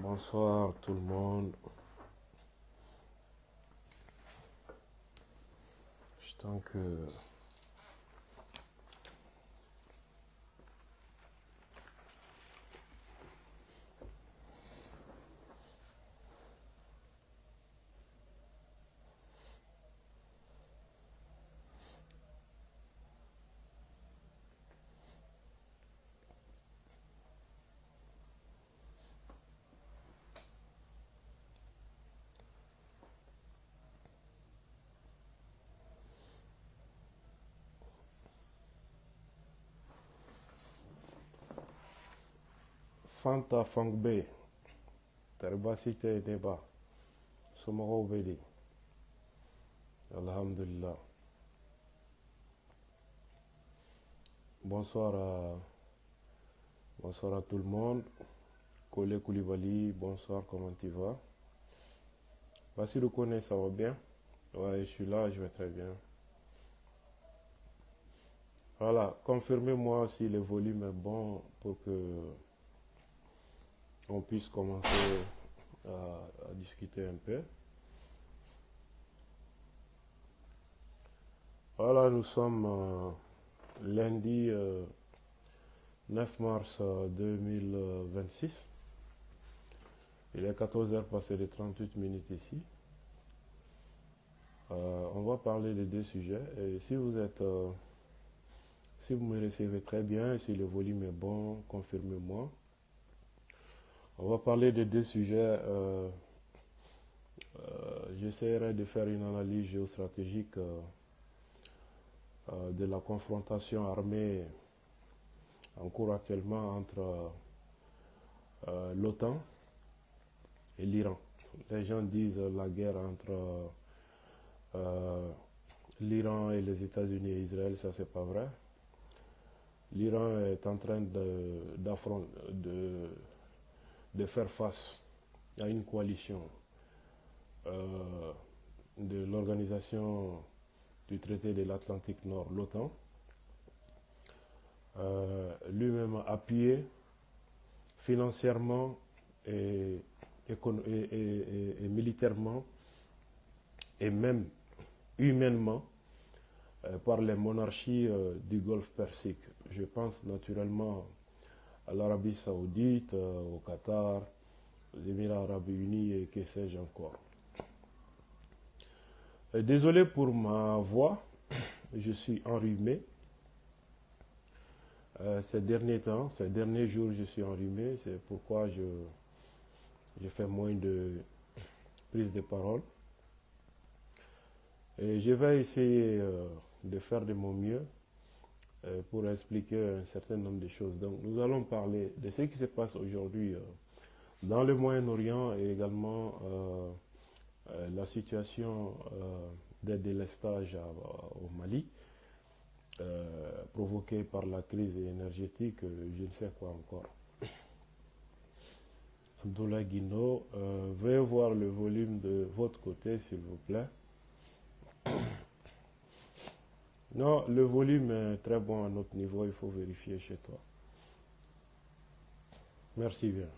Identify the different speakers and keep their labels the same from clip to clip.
Speaker 1: Bonsoir tout le monde. Je tant que Fanta Fangbe, Tarbasite Deba, Somoro Bedi. Alhamdulillah. Bonsoir à tout le monde. Kole Koulibaly, bonsoir, comment tu vas? Voici le connaît, ça va bien? Ouais, je suis là, je vais très bien. Voilà, confirmez-moi si le volume est bon pour que on puisse commencer à discuter un peu. Voilà, nous sommes lundi 9 mars 2026. Il est 14 heures passées de 38 minutes ici. On va parler de deux sujets. Et si vous me recevez très bien, si le volume est bon, confirmez-moi. On va parler de deux sujets. J'essaierai de faire une analyse géostratégique de la confrontation armée en cours actuellement entre l'OTAN et l'Iran. Les gens disent la guerre entre l'Iran et les États-Unis et Israël, ça c'est pas vrai. L'Iran est en train de faire face à une coalition de l'organisation du traité de l'Atlantique Nord, l'OTAN, lui-même appuyé financièrement et militairement et même humainement par les monarchies du Golfe Persique. Je pense naturellement à l'Arabie Saoudite, au Qatar, aux Émirats Arabes Unis et que sais-je encore. Désolé pour ma voix, je suis enrhumé. Ces derniers temps, ces derniers jours, je suis enrhumé. C'est pourquoi je fais moins de prise de parole. Et je vais essayer de faire de mon mieux pour expliquer un certain nombre de choses. Donc, nous allons parler de ce qui se passe aujourd'hui dans le Moyen-Orient et également la situation des délestages au Mali, provoquée par la crise énergétique, je ne sais quoi encore. Abdoulaye Guino, veuillez voir le volume de votre côté, s'il vous plaît. Non, le volume est très bon à notre niveau, il faut vérifier chez toi. Merci bien.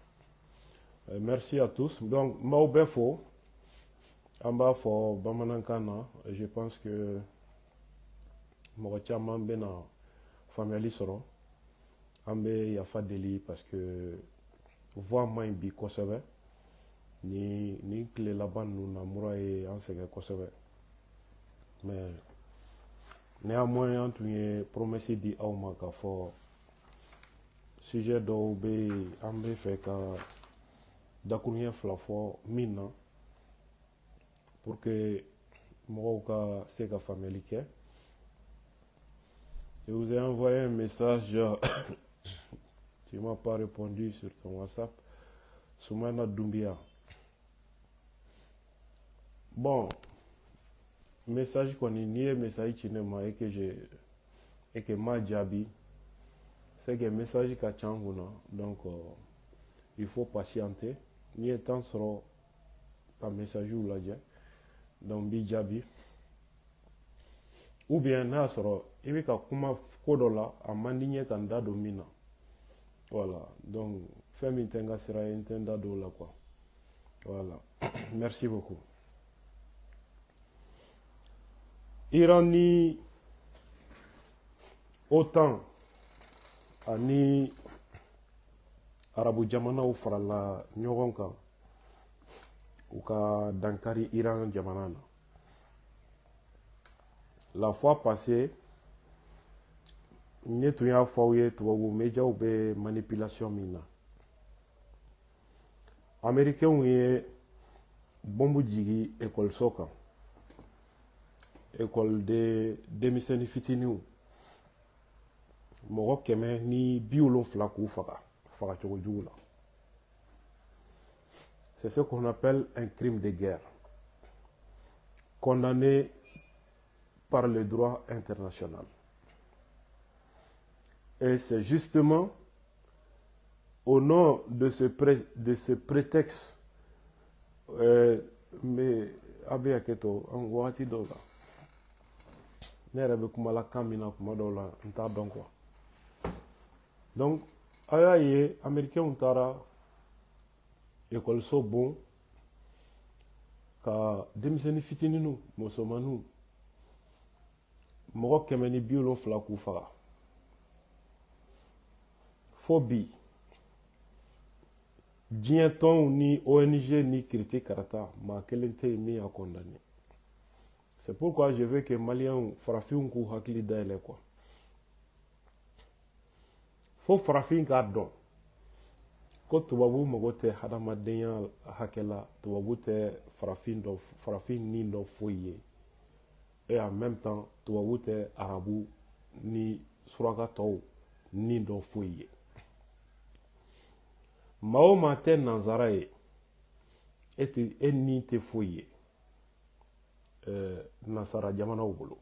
Speaker 1: Merci à tous. Donc, Maubefo, Ambafo, Bamanankana, je pense que Morachaman Bena, Family Soro, Ambe Yafa Deli, parce que voix moins bi Kosovo, ni clé là-bas nous n'amourons et en ségue Kosovo. Mais néanmoins, entre les promesses dit Aumaka for sujet d'Aubé, Ambe fait que Dakounien Flafo, Mina, pour que Moroka Sega Family. Je vous ai envoyé un message, tu ne m'as pas répondu sur ton WhatsApp, Soumana Doumbia. Bon, message qu'on est nié, message cinéma et que ma jabi, c'est que message qu'a changé, donc il faut patienter. Ni étant sera pas message ou la donc bi jabi. Ou bien n'a sera il y a kuma kodola a mandigné kanda domina. Voilà, donc fɛn min tɛ n ka sira ye n tɛ n da don o la quoi. Voilà. Merci beaucoup. Iran ni OTAN ani arabu jamanaw farala ɲɔgɔn kan u ka dankari Iran jamana na. La fois passée, ne tun y'a fɔ aw ye tubabu médiaw bɛ manipulation min na. Américains ye bombe jigi école kan. École de denmisɛnnin fitininw. Mɔgɔ 170 k'u faga cogo jugu la. C'est ce qu'on appelle un crime de guerre, condamné par le droit international. Et c'est justement au nom de ce prétexte, mais Abe Aketo, en Guati Dola, Nerebe Kumala Kamina Kumadola, on t'a donc quoi. Donc, les Américains ont tara école so bon, ka demiseni fitininu, mosomanu, mɔgɔ 170 k'u faga. Fo bi, diɲɛ tɔnw ni ONG ni kiriti karata maa kelen tɛ yen min y'a condamné. C'est pourquoi je veux que Maliens farafinw k'u hakili dayɛlɛ quoi. Fo farafin k'a dɔn ko tubabu mago tɛ hadamadenya hakɛ la, tubabu tɛ farafin ni dɔ foyi ye. Et en même temps, tubabu tɛ arabu ni suraka tɔw ni dɔ foyi ye. Maa o maa tɛ nanzara ye, e ni tɛ foyi ye nasara jamanaw bolo.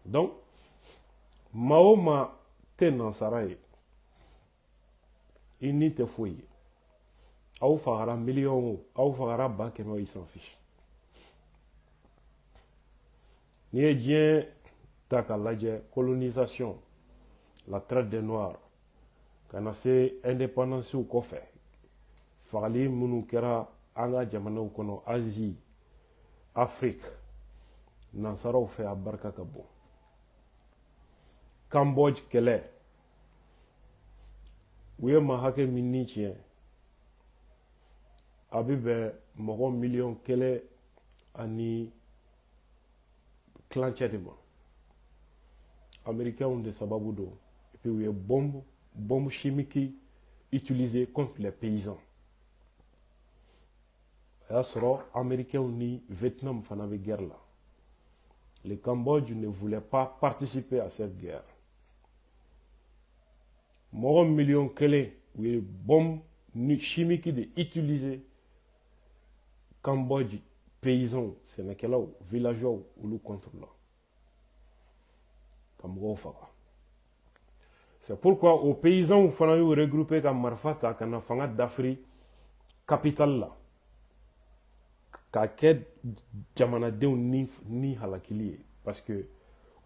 Speaker 1: Donc, maa o maa tɛ nansara ye, i ni tɛ foyi ye. Aw fagara miliyɔn o, aw fagara 100,000 i s'en fiche. N'i ye diɲɛ ta k'a lajɛ, colonisation, la traite des noirs, ka na se indépendance kɔfɛ, fagali minnu kɛra an ka jamanaw kɔnɔ, Asie, Afrique, nansaraw fɛ a barika ka bon. Cambodge kɛlɛ, u ye maa hakɛ min ni tiɲɛ, a bɛ bɛn mɔgɔ 1,000,000 ani kilancɛ de ma. Américains de sababu don, et puis u ye bombe chimique utilisée contre les paysans. A y'a sɔrɔ Américains ni Vietnam fana bɛ guerre la. Le Cambodge ne voulait pas participer à cette guerre. Mɔgɔ 1,000,000 u ye bombe chimique de utiliser Cambodge paysans, sɛnɛkɛlaw, villageois olu contre la. Ka mɔgɔw faga. C'est pourquoi aux paysans fana y'u regrouper ka marifa ta ka na fanga d'Afrique capitale la. K'a kɛ jamanadenw ni halakili ye. Parce que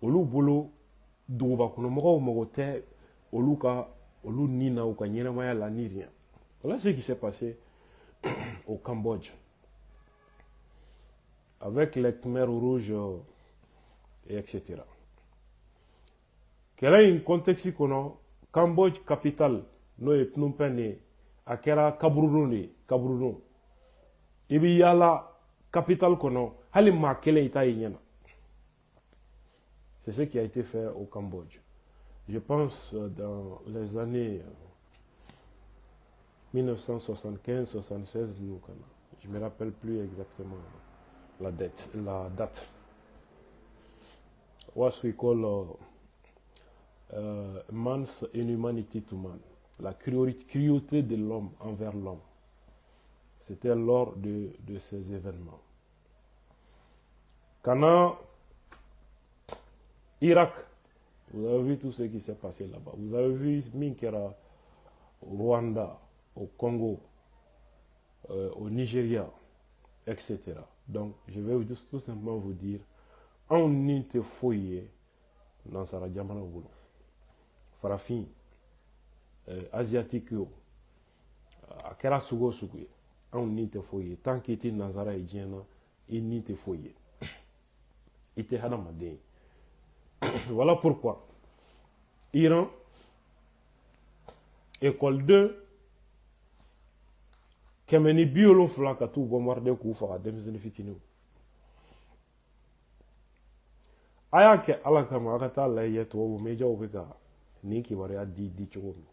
Speaker 1: olu bolo dugubakɔnɔmɔgɔw mago tɛ olu ni na u ka ɲɛnamaya la ni rien. Voilà ce qui s'est passé au Cambodge. Avec les Khmers rouges et etc. Kɛlɛ in contexte kɔnɔ, Cambodge capitale n'o ye Phnom Penh ye, a kɛra kaburudon de ye, kaburudon. I bɛ yaala capitale kɔnɔ, hali maa kelen i t'a ye ɲɛna. C'est ce qui a été fait au Cambodge. Je pense dans les années 1975-76, je ne me rappelle plus exactement la date. What we call man's inhumanity to man, la cruauté de l'homme envers l'homme. C'était lors de ces événements. Quand Irak, vous avez vu tout ce qui s'est passé là-bas. Vous avez vu Minkera au Rwanda, au Congo, au Nigeria, etc. Donc, je vais tout simplement vous dire, on n'y te fouille dans sa jamana bolo. Farafin, asiatique yo a kɛra sugu o sugu ye anw ni tɛ foyi ye tant que i tɛ nanzara ye diɲɛ na i ni tɛ foyi ye i tɛ hadamaden ye voilà pourquoi Iran école 2 kɛmɛ ni 70 ka t'u bombarder k'u faga denmisɛnnin fitininw a y'a kɛ ala kama a ka taa lajɛ tubabu mejaw bɛ ka nin kibaruya di cogo min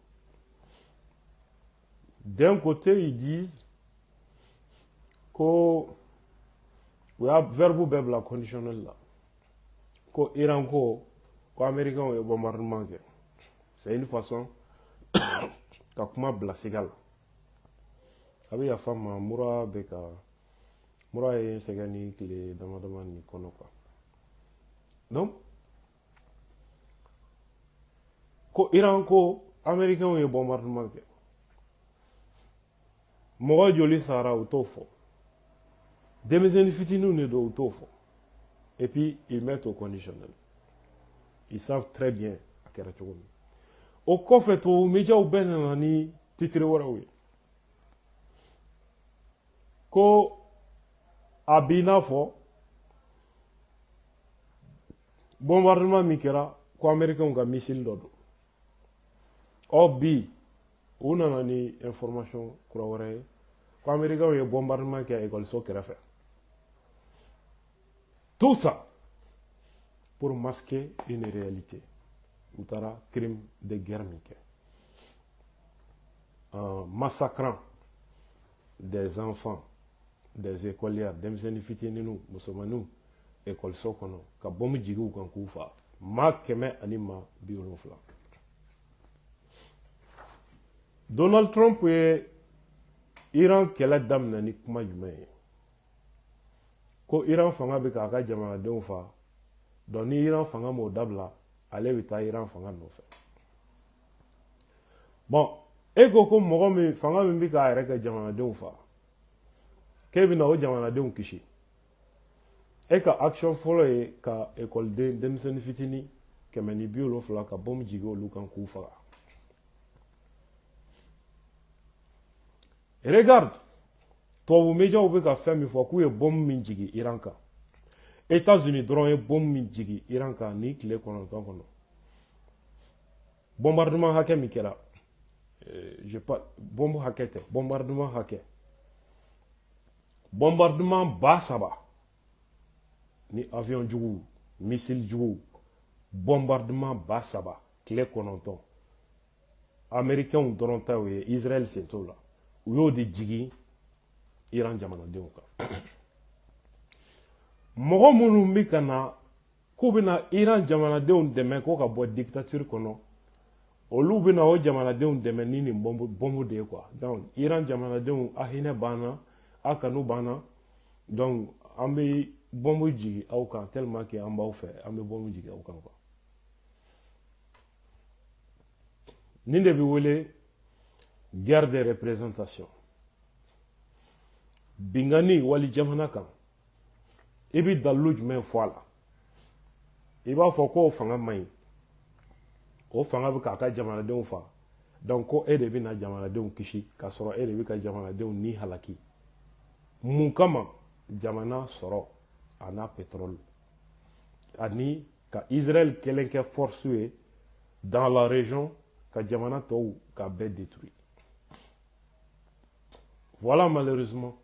Speaker 1: d'un côté ils disent ko u y'a verbe bɛɛ bila conditionnel la ko Iran ko américains ye bombardement kɛ c'est une façon ka kuma bila siga la a bɛ yafa ma mura ye sɛgɛn ni tile dama dama ni kɔnɔ quoi donc ko Iran ko américains ye bombardement kɛ mɔgɔ joli sara u t'o fɔ denmisɛnnin fitininw de don u t'o fɔ et puis ils mettent au conditionnel ils savent très bien a kɛra cogo min o kɔfɛ tubabu mejaw bɛɛ nana ni titre wɛrɛw ye ko a b'i n'a fɔ bombardement min kɛra ko américains ka missile dɔ don ɔ bi u nana ni information kura wɛrɛ ye ko américains ye bombardement kɛ école-so kɛrɛfɛ tout ça pour masquer une réalité u taara crime de guerre min kɛ en massacrant des enfants des écolières denmisɛnnin fitininw musomaninw école-so kɔnɔ ka bombe jigi u kan k'u faga maa 170 Donald Trump ye Iran kɛlɛ daminɛ ni kuma jumɛn ye ko Iran fanga bɛ k'a ka jamanadenw faga donc ni Iran fanga m'o dabila ale bɛ taa Iran fanga nɔfɛ bon e ko ko mɔgɔ min fanga min bɛ k'a yɛrɛ ka jamanadenw faga k'e bɛ na o jamanadenw kisi e ka action fɔlɔ ye ka école denmisɛnnin fitinin 170 ka bombe jigi olu kan k'u faga regarde tubabu mejaw bɛ ka fɛn min fɔ k'u ye bombe min jigi Iran kan États-Unis dɔrɔn ye bombe min jigi Iran kan ni tile 9 kɔnɔ bombardement hakɛ min kɛra bombe hakɛ tɛ bombardement hakɛ bombardement 3,000 ni avion jugu missile jugu bombardement 3,000 tile 9 américains dɔrɔn ta y'o ye Israël sen t'o la u y'o de jigi Iran jamanadenw kan mɔgɔ minnu bɛ ka na k'u bɛna Iran jamanadenw dɛmɛ ko ka bɔ dictature kɔnɔ olu bɛna o jamanadenw dɛmɛ ni nin bombe de ye quoi donc Iran jamanadenw a hinɛ banna a kanu banna donc an bɛ bombe jigi aw kan tellement que an b'aw fɛ an bɛ bombe jigi aw kan quoi nin de bɛ wele guerre de représentation bingani wali jamana kan i bɛ dalilu jumɛn fɔ a la i b'a fɔ ko o fanga man ɲi o fanga bɛ k'a ka jamanadenw faga donc ko e de bɛ na jamanadenw kisi k'a sɔrɔ e de bɛ ka jamanadenw ni halaki mun kama jamana sɔrɔ a n'a pétrole ani ka Israël kɛlɛ kɛ force ye dans la région ka jamana tɔw ka bɛɛ détruit voilà malheureusement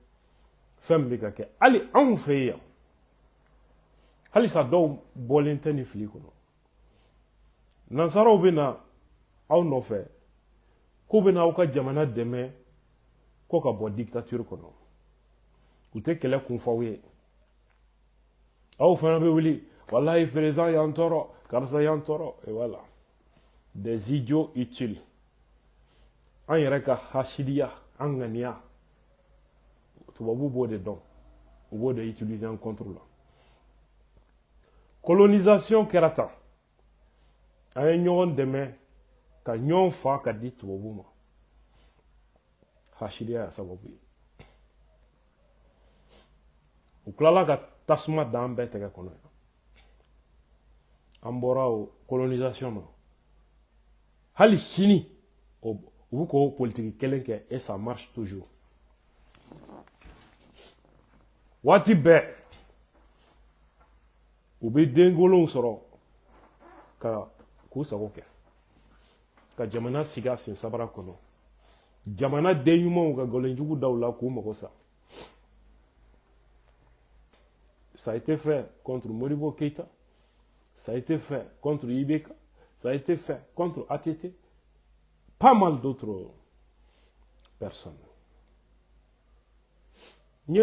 Speaker 1: fɛn bɛ ka kɛ hali anw fɛ yan halisa dɔw bɔlen tɛ ni fili kɔnɔ nansaraw bɛ na aw nɔfɛ k'u bɛ na aw ka jamana dɛmɛ ko ka bɔ dictature kɔnɔ u tɛ kɛlɛ kun f'aw ye aw fana bɛ wuli walahi président y'an tɔɔrɔ karisa y'an tɔɔrɔ et voilà des idiots utiles an yɛrɛ ka hasidiya an ŋaniya tubabu b'o de dɔn u b'o de utiliser en contre la colonisation kɛra tan an ye ɲɔgɔn dɛmɛ ka ɲɔgɔn fa ka di tubabu ma hasidiya y'a sababu ye u tilala ka tasuma da an bɛɛ tɛgɛ kɔnɔ an bɔra o colonisation na hali sini ou ko politique kelen kɛ et ça marche toujours waati bɛɛ u bɛ denkolonw sɔrɔ ka k'u sago kɛ ka jamana sigi a sen sabara kɔnɔ jamana den ɲumanw ka nkalonjugu daw la k'u mago sa ça a été fait contre Modibo Keïta, ça a été fait contre Ibeka, ça a été fait contre ATT, pas mal d'autres personnes. Je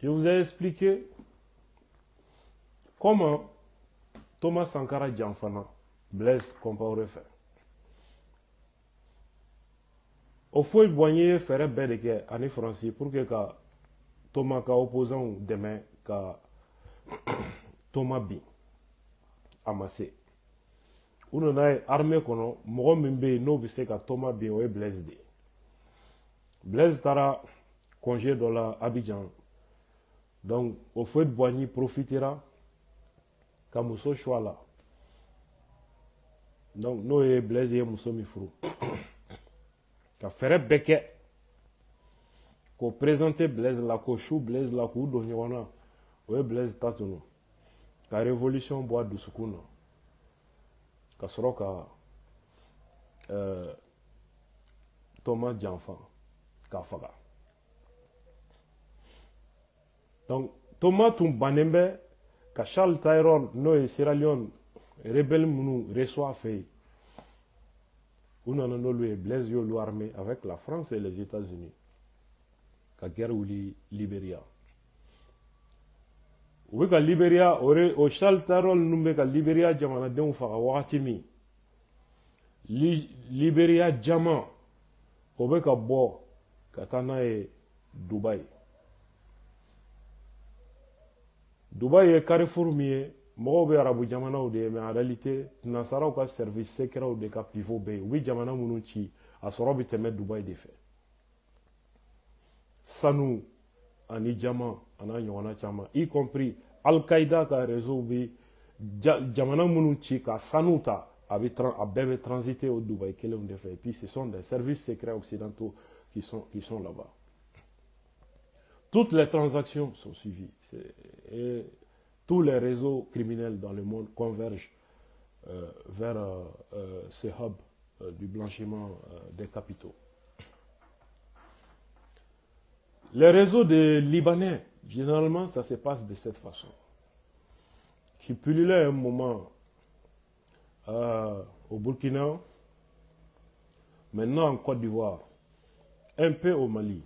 Speaker 1: vous ai expliqué comment Thomas Sankara Djanfana, Blaise Compaoré fait. Au fond, il boignait faire belle que année française pour que Thomas ka opposant demain ka Thomas B amassé. On a armée kono mogo mimbe no bise ka Thomas B o Blaise de. Blaise tara congé dans la Abidjan. Donc au fond, il boignait profitera ka muso choix là. Donc no e Blaise e muso mi furu. Ka fɛrɛ bɛɛ kɛ k'o présenter Blaise la k'o su Blaise la k'u don ɲɔgɔn na o ye Blaise ta tunu ka révolution bɔ a dusukun na ka sɔrɔ ka Thomas janfa k'a faga donc Thomas tun bannen bɛ ka Charles Taylor n'o ye Sierra Leone rebelle minnu reçoit a fɛ yen on a nommé Blaise Yolo armé avec la France et les États-Unis. La guerre ou Libéria. Ou que Libéria aurait au Charles Tarol nommé que Libéria Jamana de Fara Watimi. Libéria Jama. Ou que Bo Katana et Dubaï. Dubaï est Carrefour Mié. Mɔgɔw bɛ arabu jamanaw de mais en réalité nasaraw ka service secret de ka pivot bɛ yen u bɛ jamana minnu ci a sɔrɔ bɛ tɛmɛ Dubaï de fɛ sanu ani jama ana ɲɔgɔnna caman y compris Al-Qaïda ka réseau bɛ jamana minnu ci ka sanu ta a bɛɛ bɛ transiter au Dubaï kelenw de fɛ et puis ce sont des services secrets occidentaux qui sont là-bas toutes les transactions sont suivies et tous les réseaux criminels dans le monde convergent vers ce hub du blanchiment des capitaux. Les réseaux des Libanais, généralement, ça se passe de cette façon. Qui pullulaient un moment au Burkina, maintenant en Côte d'Ivoire, un peu au Mali.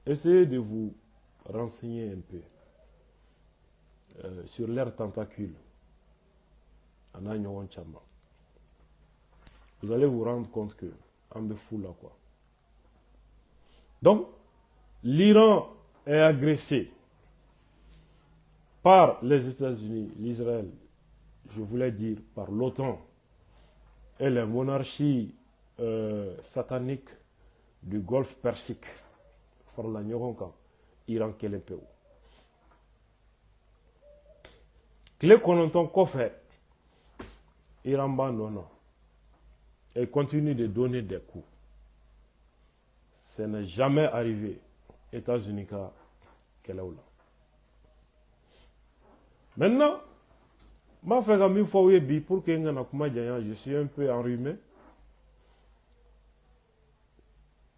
Speaker 1: Essayez de vous renseigner un peu. Sur leurs tentacules. Vous allez vous rendre compte que on est fou là quoi. Donc, l'Iran est agressé par les États-Unis, l'Israël, je voulais dire par l'OTAN et les monarchies sataniques du Golfe Persique. Iran Kelepeu. Clé Kononton Kofé, Iran non. Et continue de donner des coups. Ce n'est jamais arrivé. États-Unis qu'elle là. Maintenant, ma fait comme une fois pour que je suis un peu enrhumé.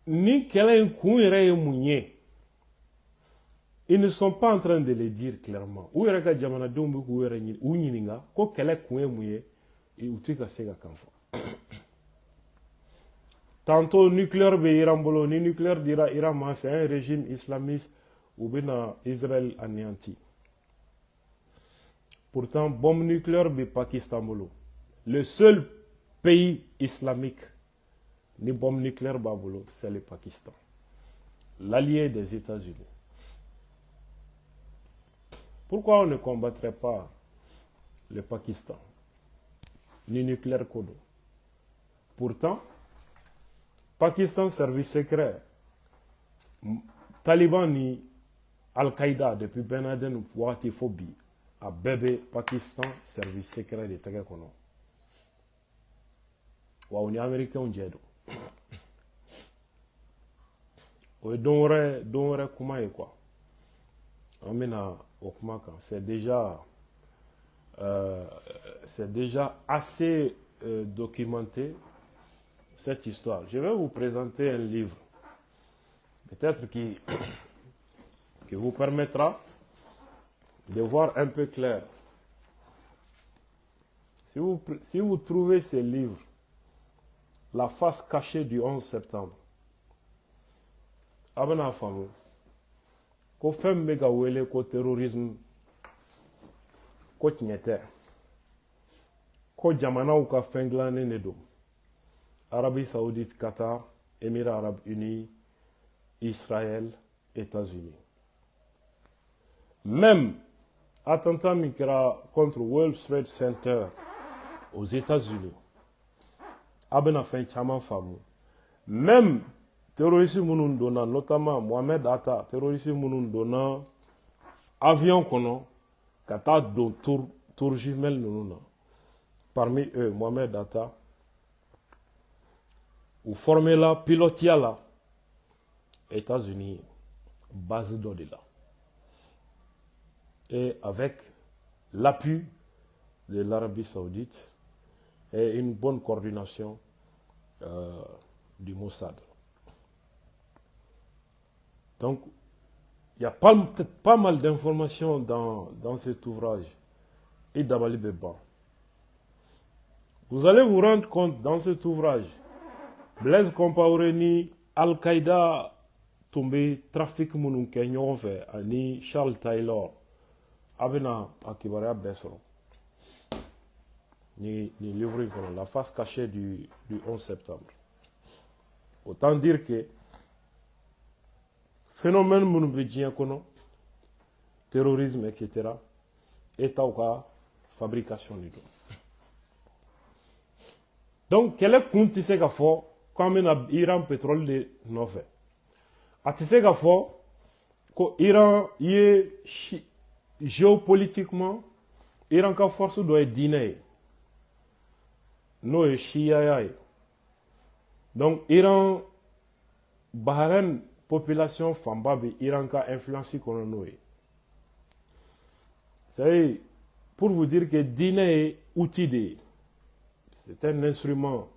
Speaker 1: Ni qu'elle ait un coup et ils ne sont pas en train de le dire clairement. Où est-ce que Jamana Dombu ou Unininga, quoi qu'elle ait coupé mouillé, et où tu as sega kanfa. Tantôt nucléaire be Irambolo, ni nucléaire dira Iran, c'est un régime islamiste ou bien Israël anéanti. Pourtant, bombe nucléaire be Pakistan bolo. Le seul pays islamique ni bombe nucléaire babolo, c'est le Pakistan. L'allié des États-Unis. Pourquoi on ne combattrait pas le Pakistan, ni nucléaire Kodo? Pourtant, Pakistan, service secret, Taliban ni Al-Qaïda depuis Ben Laden, Wati Phobie, a bɛɛ Pakistan service secret de tɛgɛ kɔnɔ wa u ni américain jɛ don o ye don wɛrɛ kuma ye quoi an bɛna o kuma kan c'est déjà assez documenté cette histoire. Je vais vous présenter un livre peut-être qui vous permettra de voir un peu clair. Si vous trouvez ce livre, La face cachée du 11 septembre, abana famu ko fɛn bɛ ka wele ko terrorisme ko tiɲɛ tɛ ko jamanaw ka fɛn dilannen de don Arabie Saoudite, Qatar, Émirats Arabes Unis, Israël, États-Unis. Même attentat min kɛra contre World Trade Center aux États-Unis a bɛna fɛn caman faamu. Même terroristes minnu donna, notamment Mohamed Atta, terroristes minnu donna avion kɔnɔ ka taa don tour jumelle ninnu na. Parmi eux, Mohamed Atta, ou formé la, pilotia la, États-Unis, base dɔ de la. Et avec l'appui de l'Arabie Saoudite et une bonne coordination du Mossad. Donc, il y a pas mal d'informations dans cet ouvrage. Et Dabali Beba. Vous allez vous rendre compte dans cet ouvrage, Blaise Compaoré ni Al-Qaïda tombé trafic munun kɛ ɲɔgɔn fɛ ani Charles Taylor a bɛna a kibaruya bɛɛ sɔrɔ ni livre in kɔnɔ, La face cachée du 11 septembre. Autant dire que phénomène minnu bɛ diɲɛ kɔnɔ, terrorisme etc., État ka fabrication de don. Donc kɛlɛ kun tɛ se ka fɔ k'an bɛna Iran pétrole de nɔfɛ. A tɛ se ka fɔ ko Iran ye géopolitiquement Iran ka force dɔ ye diinɛ ye n'o ye Shia ye. Donc Iran, Bahreïn population fanba bɛ Iran ka influence kɔnɔ n'o ye. C'est pour vous dire que diinɛ ye outil de ye. C'est un instrument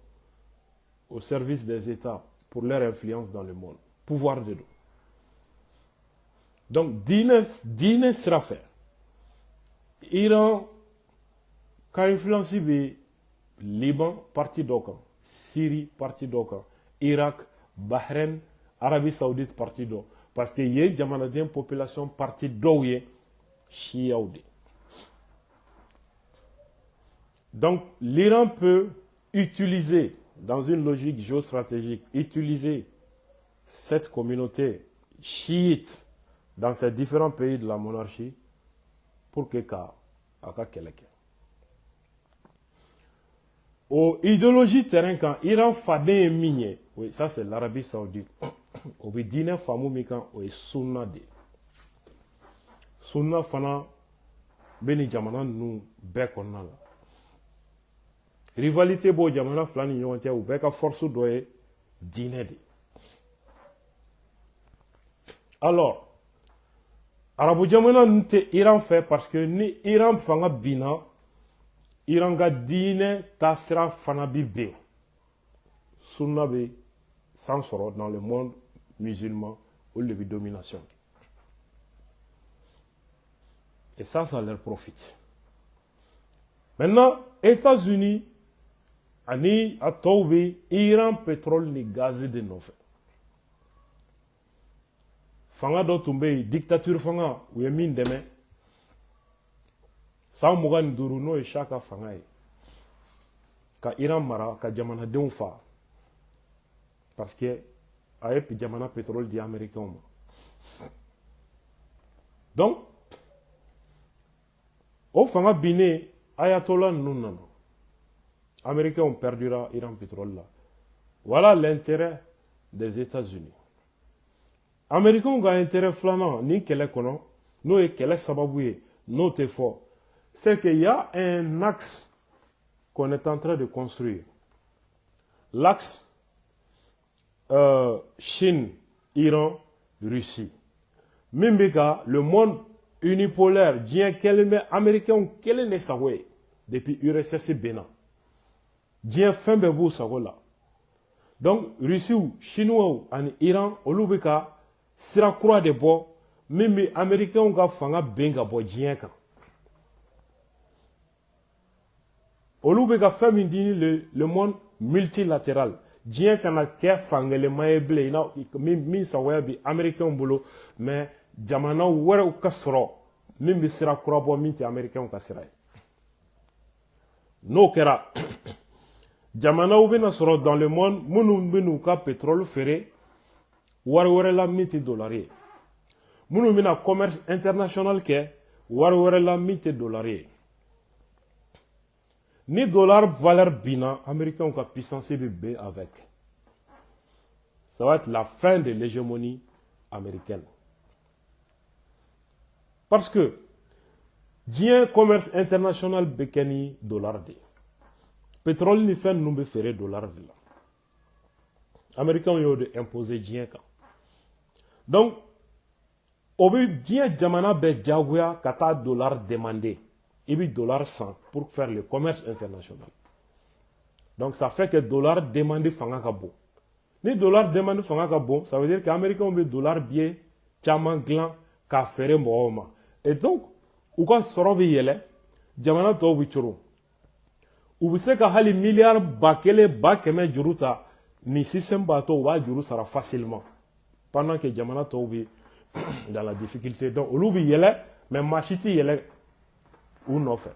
Speaker 1: au service des États pour leur influence dans le monde. Pouvoir de l'eau. Donc, diinɛ sira fɛ Iran ka influence bɛ Liban parti dɔ kan, Syrie parti dɔ kan, Irak, Bahreïn, Arabie Saoudite parti dɔ, parce que ye jamanaden population parti dɔw ye Chiaw de. Donc, l'Iran peut utiliser, dans une logique géostratégique, utiliser cette communauté chiite dans ces différents pays de la monarchie pour que ka kɛlɛ kɛ. Au idéologie terrain kan Iran faden ye min ye, oui, ça c'est l'Arabie Saoudite. O bɛ diinɛ faamu min kan o ye sunna de. Sunna fana bɛ nin jamana ninnu bɛɛ kɔnɔna la. Rivalité b'o jamana fila ni ɲɔgɔn cɛ, u bɛɛ ka force dɔ ye diinɛ de. Alors, arabu jamana ninnu tɛ Iran fɛ parce que ni Iran fanga binna, Iran ka diinɛ taasira fana bi ben. Sunna bɛ san sɔrɔ dans le monde musulman, olu de bɛ domination. Et ça leur profite. Maintenant, États-Unis ani a tɔw bɛ Iran pétrole ni gaz de nɔfɛ. Fanga dɔ tun bɛ yen, dictature fanga, u ye min dɛmɛ san 25 n'o ye Shah ka fanga ye, ka Iran mara, ka jamanadenw fa, parce que a ye jamana pétrole di américains ma. Donc, o fanga binnen ayatollah ninnu nana, américains ont perdu Iran pétrole là. Voilà l'intérêt des États-Unis. Américains ont intérêt flanant ni kɛlɛ kɔnɔ, n'o ye kɛlɛ sababu ye, n'o tɛ fɔ c'est qu'il y a un axe qu'on est en train de construire. L'axe Chine, Iran, Russie. Mimbika, le monde unipolaire, bien qu'elle américain, qu'elle n'est pas depuis URSS Bénin. Bien fin bébou ça là. Donc Russie ou Chinois en Iran, Olubika, sera croix de bois, même américain on ga fanga benga bo bien kan. Olubika fait le monde multilatéral. Bien kana ke fangele mayeble ina min sa waya bi américain bolo mais jamana wara ka soro min bi sira croix bo min ti américain ka sira. No kera jamana ou bena soro dans le monde munu benu ka pétrole ferré war la miti dollari munu bena commerce international ke war la miti dollari ni dollar valeur bina américain ka puissance B avec ça va être la fin de l'hégémonie américaine parce que bien commerce international bekeni dollar de pétrole ni fait nous faire dollar de là. Américains ont imposé bien quand. Donc, au bout bien jamana be jaguya kata dollar demandé, et puis dollar 100 pour faire le commerce international. Donc ça fait que dollar demandé fanga kabo. Ni dollar demandé fanga kabo, ça veut dire que Américains ont dollar bien chaman glan ka faire mooma. Et donc, ou ka sorobi yele jamana to bichuru. U bɛ se ka hali miliyari ba kelen ba kɛmɛ juru ta ni système b'a to u b'a juru sara facilement pendant que jamana tɔw bɛ dans la difficulté donc olu bɛ yɛlɛ mais maa si tɛ yɛlɛ u nɔfɛ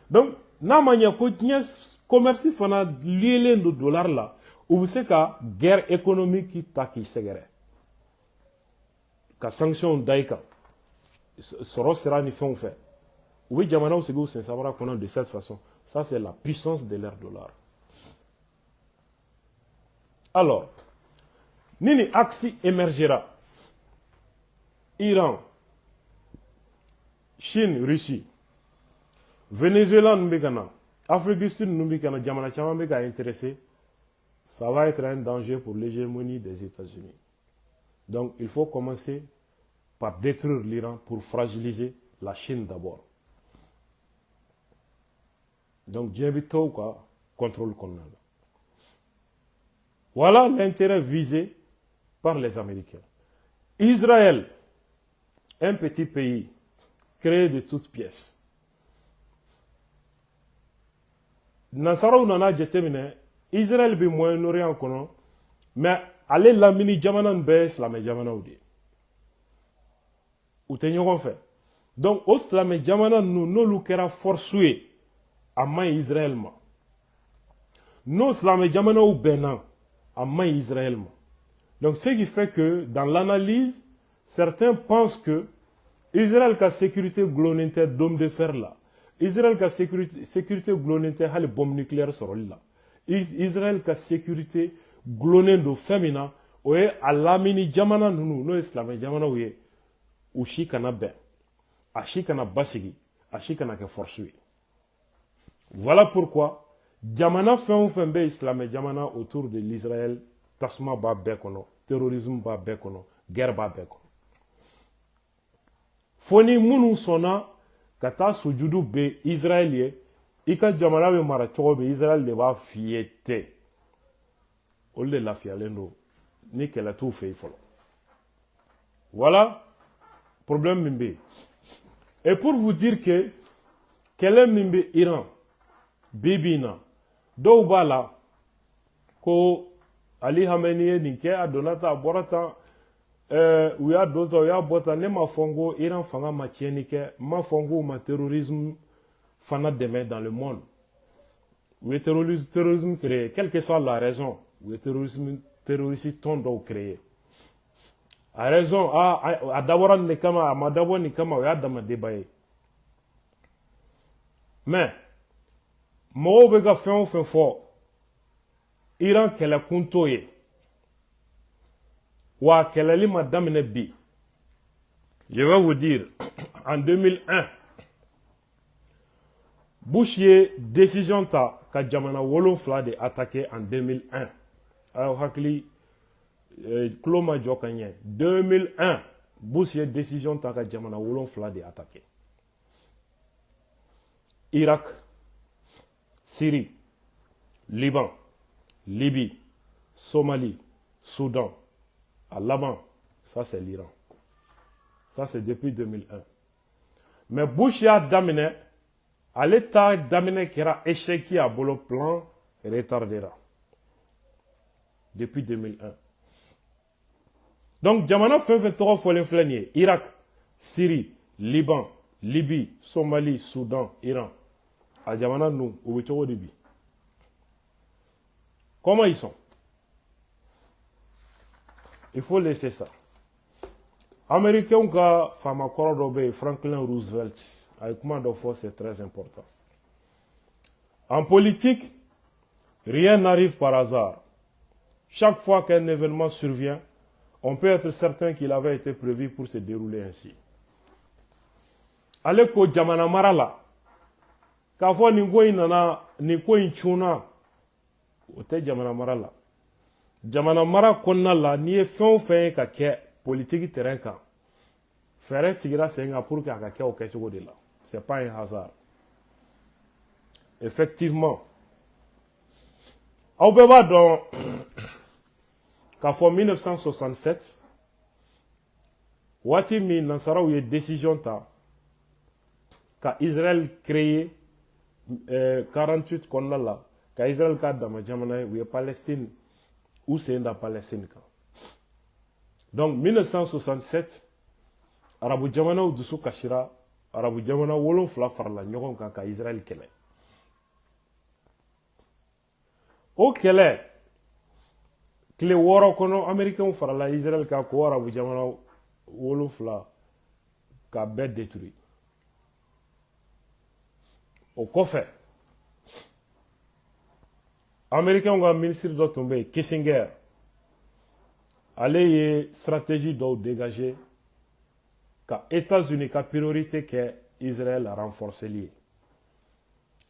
Speaker 1: donc n'a ma ɲɛ ko diɲɛ commerce fana lielen don dollar la u bɛ se ka guerre économique ta k'i sɛgɛrɛ ka sanction da i kan sɔrɔ sira ni fɛnw fɛ. Oui, Jamana c'est de cette façon. Ça, c'est la puissance de leur dollar. Alors, Nini Axi émergera. Iran, Chine, Russie, Venezuela, Numbikana, Afrique du Sud, Numbikana, Jamana Chamambeka intéressé. Ça va être un danger pour l'hégémonie des États-Unis. Donc, il faut commencer par détruire l'Iran pour fragiliser la Chine d'abord. Donc, Djebito, quoi, contrôle qu'on a. Voilà l'intérêt visé par les Américains. Israël, un petit pays créé de toutes pièces. Nassara nana jetemine, Israël bi Moyen-Orient kono, mais allez la mini jamana bes la me jamana oudi. Ou te ɲɔgɔn fɛ. Donc, o silamɛ jamana nu n'olu kɛra force ye a maɲi Israël ma. N'o silamɛ jamanaw bɛnna a maɲi Israël ma. Donc, ce qui fait que dans l'analyse, certains pensent que Israël ka sécurité glonnen tɛ d'homme de fer là. Israël ka sécurité glonnen tɛ hali bombe nucléaire sɔrɔli la. Israël ka sécurité glonnen do fɛn min na o ye a lamini jamana ninnu n'o ye silamɛ jamanaw ye. U si kana bɛn a si kana basigi a si kana kɛ force ye. Voilà pourquoi jamana fɛn o fɛn bɛ silamɛ jamana autour de l'Israël tasuma b'a bɛɛ kɔnɔ terrorisme b'a bɛɛ kɔnɔ guerre b'a bɛɛ kɔnɔ. Fo ni minnu sɔnna ka taa sujudu bɛ Israël ye i ka jamana bɛ mara cogo bɛ Israël de b'a f'i ye tɛ olu de lafiyalen don ni kɛlɛ t'u fɛ yen fɔlɔ. Voilà problème mimbe. Et pour vous dire que quel est mimbe Iran, Bibina, Doubala, ko Ali Khamenei ninke adonata borata uya dozo ya bota ne ma fongo Iran fanga ma tienike ma fongo ma terrorisme fana demain dans le monde. Ou terrorisme créé, quelle que soit la raison, ou terrorisme tondo créé. A raison a dabora ni kama a madabo ni kama o ya dama débat. Mais mo be ga fɛn o fɛn fɔ Iran kɛlɛ kunto ye wa kɛlɛli ma daminɛ bi. Je vais vous dire en 2001 Bush ye décision ta ka jamana 7 de attaqué en 2001 ayo hakili kulo ma jɔ ka ɲɛ 2001 Bush ye décision ta ka jamana 7 de attaqué Irak, Syrie, Liban, Libye, Somalie, Soudan, à Laban, ça c'est l'Iran. Ça c'est depuis 2001. Mais Bush a daminé, à l'état daminé qui a échec à bolo plan retardera. Depuis 2001. Donc, Jamana fait 23 fois l'inflanier. Irak, Syrie, Liban, Libye, Somalie, Soudan, Iran. À Jamana, nous, au début. Comment ils sont? Il faut laisser ça. Américains qui font Franklin Roosevelt, avec comment de fois c'est très important. En politique, rien n'arrive par hasard. Chaque fois qu'un événement survient, on peut être certain qu'il avait été prévu pour se dérouler ainsi. Allez ko jamana marala, k'a fɔ nin ko in nana, nin ko in cunna, o tɛ jamana mara la. Jamana mara kɔnɔna la, n'i ye fɛn o fɛn ye ka kɛ politique terrain kan, fɛɛrɛ sigira sen kan pour que a ka kɛ o kɛcogo de la. C'est pas un hasard. Effectivement, aw bɛɛ b'a dɔn k'a fɔ 1967, waati min nansaraw ye décision ta ka Israël créé 48 kɔnɔna la, ka Israël ka dama jamana ye, u ye Palestine ou sen da Palestine kan. Donc 1967, arabu jamanaw dusu kasira, arabu jamana 7 farala ɲɔgɔn kan ka Israël kɛlɛ. O kɛlɛ tile 6 kɔnɔ américains farala Israël kan ko arabu jamana 7 ka bɛɛ détruire. O kɔfɛ américains ka ministre dɔ tun bɛ yen Kissinger, ale ye stratégie dɔw dégager ka États-Unis ka priorité kɛ Israël renforceli ye.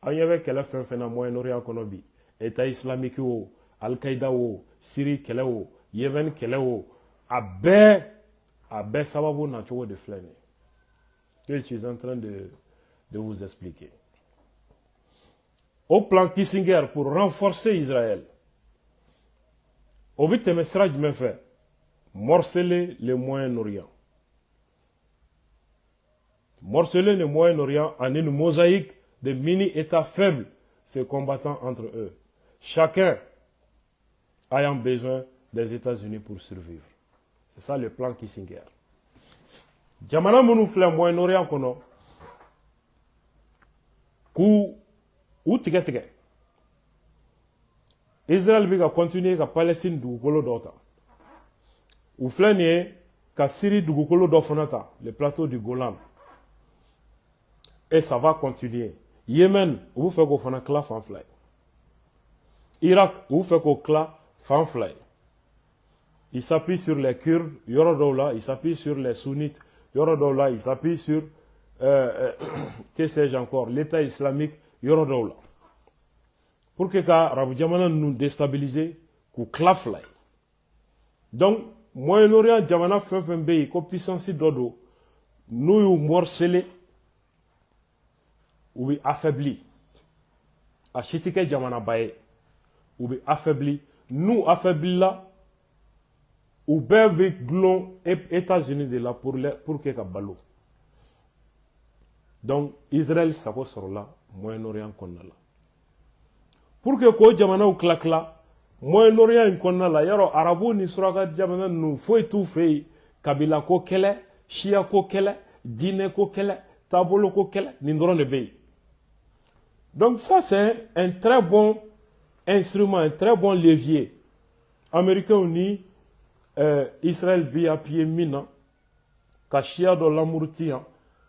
Speaker 1: An ɲɛ bɛ kɛlɛ fɛn fɛn na Moyen-Orient kɔnɔ bi, État islamique o, Al-Qaïda o, Syrie kɛlɛ o, Yémen kɛlɛ o, a bɛɛ sababu nacogo de filɛ nin ye. Que je suis en train de vous expliquer. Au plan Kissinger pour renforcer Israël, au but de sera jumɛn fɛ? Morceler le Moyen-Orient. Morceler le Moyen-Orient en une mosaïque de mini-États faibles se combattant entre eux, chacun ayant besoin des États-Unis pour survivre. C'est ça le plan Kissinger. Jamana munu filɛ Moyen-Orient kɔnɔ k'u tigɛ tigɛ. Israël bɛ ka continuer ka Palestine dugukolo dɔ ta. U filɛ nin ye ka Syrie dugukolo dɔ fana ta, le plateau du Golan. Et ça va continuer. Yémen, u bɛ fɛ k'o fana tila fan 2 ye. Irak, u bɛ fɛ k'o tila fan 2 ye. Il s'appuie sur les Kurdes, yɔrɔ dɔw la, il s'appuie sur les sunnites, yɔrɔ dɔw la, il s'appuie sur que sais-je encore, l'État islamique, yɔrɔ dɔw la. Pour que ka arabu jamana nous déstabiliser, k'u tila 2 ye. Donc, Moyen-Orient jamana fɛn fɛn bɛ yen ko puissance dɔ don, n'u y'u morceler, u bɛ affaibli. A si tɛ kɛ jamanaba ye, u bɛ affaibli. N'u affaiblila, u bɛɛ bɛ gulon États-Unis de la pour que ka balo. Donc, Israël sago sɔrɔla Moyen-Orient kɔnɔna la. Pour que ko jamanaw tila tila, Moyen-Orient in kɔnɔna la, yɔrɔ arabu ni suraka jamana ninnu foyi t'u fɛ yen, kabila ko kɛlɛ, siya ko kɛlɛ, diinɛ ko kɛlɛ, taabolo ko kɛlɛ, nin dɔrɔn de bɛ yen. Donc ça c'est un très bon instrument, un très bon levier. Américains ni Israël bi appuyé mina, ka siya dɔ lamurti yan,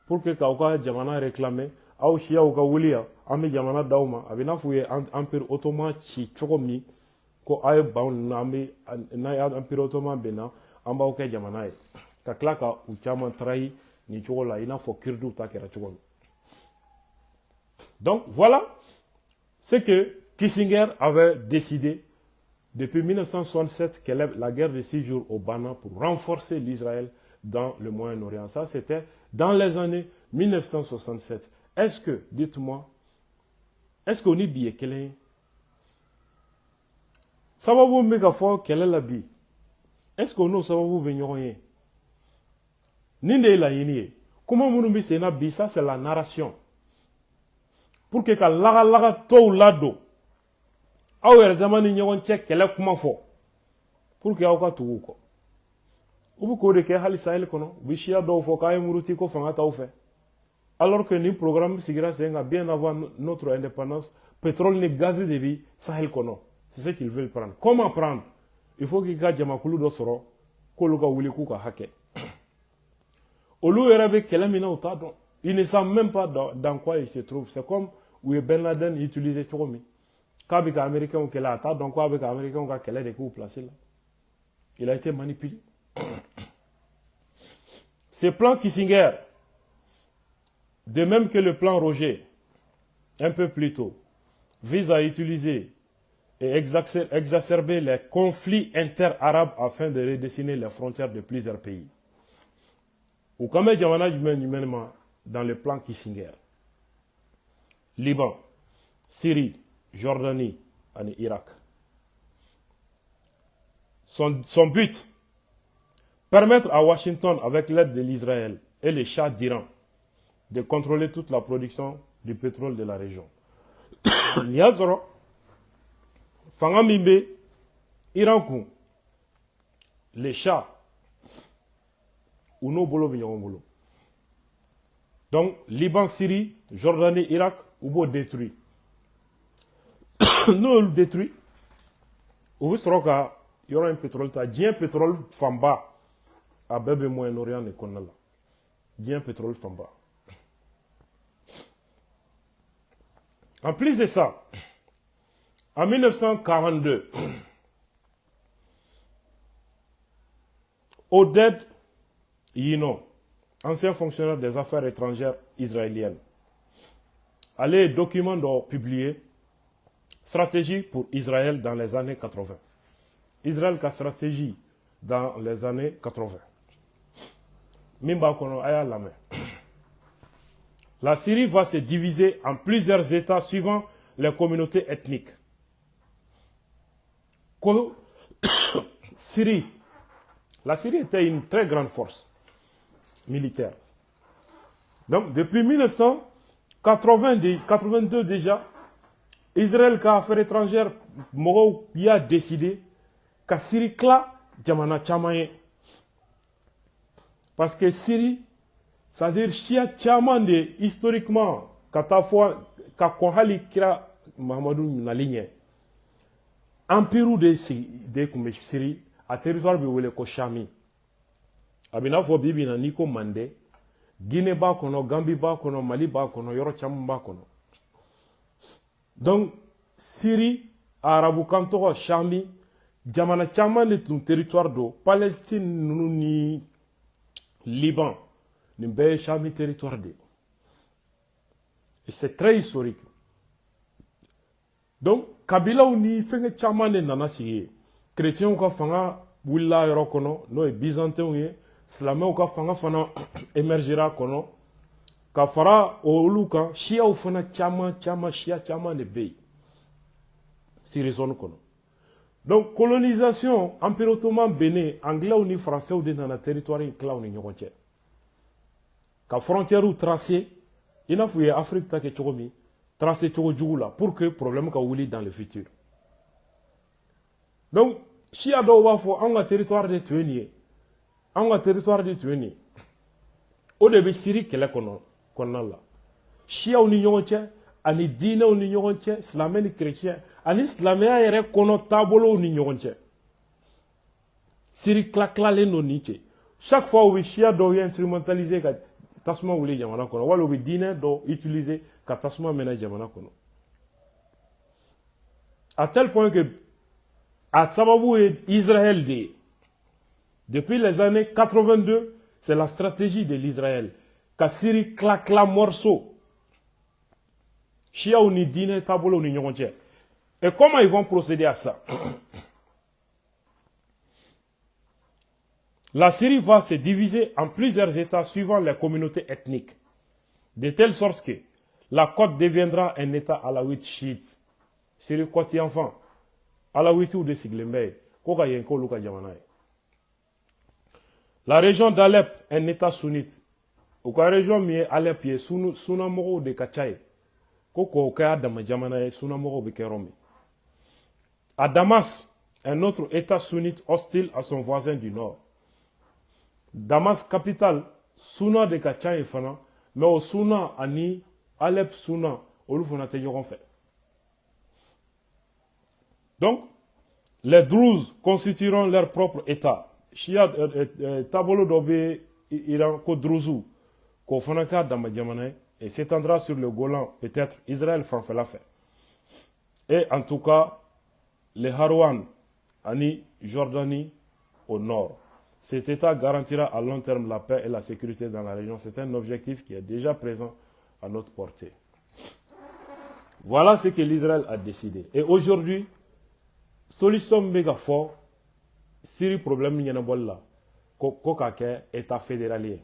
Speaker 1: pour que k'aw ka jamana réclamer, aw siyaw ka wuli yan, an bɛ jamana d'aw ma, a bɛ n'a fɔ u ye empire ottoman ci cogo min, ko aw ye ban ninnu an bɛ n'a ye empire ottoman bɛnna, an b'aw kɛ jamana ye. Ka tila ka u caman trahir ni cogo la, il n'a faut kirdu ta kera cogo. Donc voilà ce que Kissinger avait décidé depuis 1967, que la guerre de 6 jours au Bana pour renforcer l'Israël dans le Moyen-Orient. Ça, c'était dans les années 1967. Est-ce que, dites-moi, est-ce qu'on est bien quel est ça va vous mettre fort quelle est la vie? Est-ce qu'on a ça va vous venir rien? Ninde la yini. Comment vous nous c'est na bi? Ça c'est la narration. Pour que laga to lado. Aw yɛrɛ dama ni ɲɔgɔn cɛ kɛlɛ kuma fɔ pour que aw ka tugu kɔ u bɛ k'o de kɛ hali sahel kɔnɔ u bɛ siya dɔw fɔ k'a ye muruti ko fanga t'aw fɛ alors que nin programme sigira sen kan bien avant notre indépendance pétrole ni gaz de bɛ sahel kɔnɔ c'est ce qu'ils veulent prendre. Comment prendre? Il faut qu'il ka jamakulu dɔ sɔrɔ k'olu ka wuli k'u ka hakɛ olu yɛrɛ bɛ kɛlɛ min na u t'a dɔn ils ne savent même pas dans quoi ils se trouvent. C'est comme u ye Ben Laden utilisé cogo min. Avec les Américains qui là, donc avec les Américains qui ont des coups placés là. Il a été manipulé. Ce plan Kissinger, de même que le plan Roger, un peu plus tôt, vise à utiliser et exacerber les conflits inter-arabes afin de redessiner les frontières de plusieurs pays. Ou comme dans le plan Kissinger, Liban, Syrie, Jordanie et Irak. Son but, permettre à Washington, avec l'aide de l'Israël et les Shah d'Iran, de contrôler toute la production du pétrole de la région. Niazoro, Fangamimbe, Iran, les Shah, ou nos bolo bolo. Donc, Liban, Syrie, Jordanie, Irak, ou beau détruit. Nous le détruit. Ou sera il y aura un pétrole. Il y a un pétrole famba à Bébé Moyen-Orient et Konala. Il y a un pétrole famba. En plus de ça, en 1942, Oded Yino, ancien fonctionnaire des affaires étrangères israéliennes, a les documents publiés. Stratégie pour Israël dans les années 80. Israël a stratégie dans les années 80. Mimba kono aya la main. La Syrie va se diviser en plusieurs États suivant les communautés ethniques. Syrie. La Syrie était une très grande force militaire. Donc, depuis 1982 déjà, Israël, qui a affaires étrangères, il a décidé que Syrie kla jamana chamaye. Parce que Syrie, c'est-à-dire Chia chaman de historiquement, katafwa kakohali kira Mahamadou na ligne. Empire de Syrie, à territoire de wele ko Chami. Abina fo bibi na niko mande, Guinée ba kono, Gambie ba kono, Mali ba kono, Yoro cham ba kono. Donc, Syrie, Arabu Kanto, Chami, Jamana Chaman est un territoire de Palestine, ni Liban, ni Chami territoire de. Et c'est très historique. Donc, Kabila ou ni fait Chaman et Nanasi, chrétien ou Kafanga, Willa Yorokono, no et byzantin ou Slamé ou Kafanga Fana émergera kono. Kafara Oluka, Shia ou Fana Chama, Shia Chama de Bey. C'est raison kono. Donc, colonisation, Empire ottoman béné, anglais ou ni français ou dans le territoire, cla ou ni nyonche. Ka frontière ou tracé, il a fouillé Afrique ta ke chokomi, tracé choko djoula, pour que problème ka ouli dans le futur. Donc, Shia do wafo, on a territoire de tuenier. On a territoire de tuenier. Au début, Syrie, qu'elle est konon. Shia ou ni nyonche, ani dina ou ni nyonche, islamé ni chrétien, ani islamé a yere kono tabolo ou ni nyonche. Syrie klakla le no niche. Chaque fois où Shia do instrumentaliser ka tasma ou les jamana kono, wala ou dina do utiliser ka tasma mena jamana kono. À tel point que, à Sababou et Israël, depuis les années 82, c'est la stratégie de l'Israël. ka Syrie kla morceau Chia ni dîner tabolo ni ɲɔgɔn cɛ. Et comment ils vont procéder à ça? La Syrie va se diviser en plusieurs États suivant les communautés ethniques, de telle sorte que la côte deviendra un État alawite chiite. Syrie côte enfant, alawite ou de Siglembe, koka yenko luka jamanaye. La région d'Alep, un État sunnite. Ou la région miye Alep ye sunamogo de Kachaye. Koko kaya dama jamanaye sunamogo bekeromi. À Damas, un autre État sunnite hostile à son voisin du nord. Damas capitale, Suna de Kachaye fana, mais au Suna ani Alep Suna, olu fana te ɲɔgɔn fɛ. Donc, les Druzes constitueront leur propre État. Shia tabolo dɔ bɛ Iran ko Druzu, k'o fana k'a dama jamana ye, et s'étendra sur le Golan, peut-être Israël fanfɛla fɛ. Et en tout cas, les Harouan, ani Jordanie au nord. Cet État garantira à long terme la paix et la sécurité dans la région. C'est un objectif qui est déjà présent à notre portée. Voilà ce que l'Israël a décidé. Et aujourd'hui, solution méga fort, Syrie problème n'y là, koka ke État fédéralien.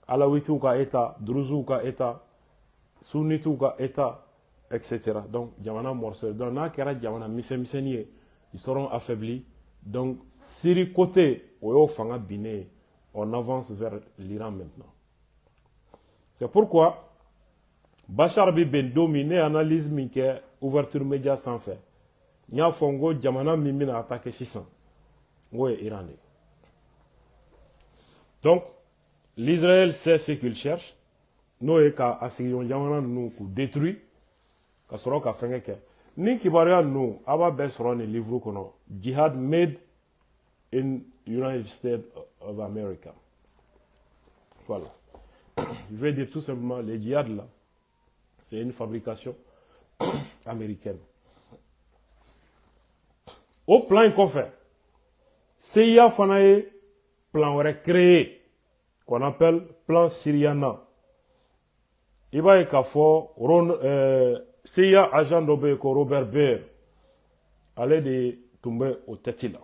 Speaker 1: Alawitu ka État, Druzu ka État, Sunnitu ka État, etc. Donc, Djamana morceau. Donc, n'a qu'à Djamana misenier, ils seront affaiblis. Donc, Syrie côté, on avance vers l'Iran maintenant. C'est pourquoi Bachar Ben dominé analyse minke ouverture média sans faire. Nya fongo Djamana mimina attaqué 600. Ouais, Iran. Donc, l'Israël sait ce qu'il cherche. Nous, nous nous détruit. Ni kibaria nous, aba besron le livre kono. Jihad made in United States of America. Voilà. Je vais dire tout simplement, les djihad là, c'est une fabrication américaine. Au plan qu'on fait, CIA fanaye plan créé, qu'on appelle plan Syriana. Il va y avoir CIA agent d'Obé Robert Baer, allait de tomber au tête là.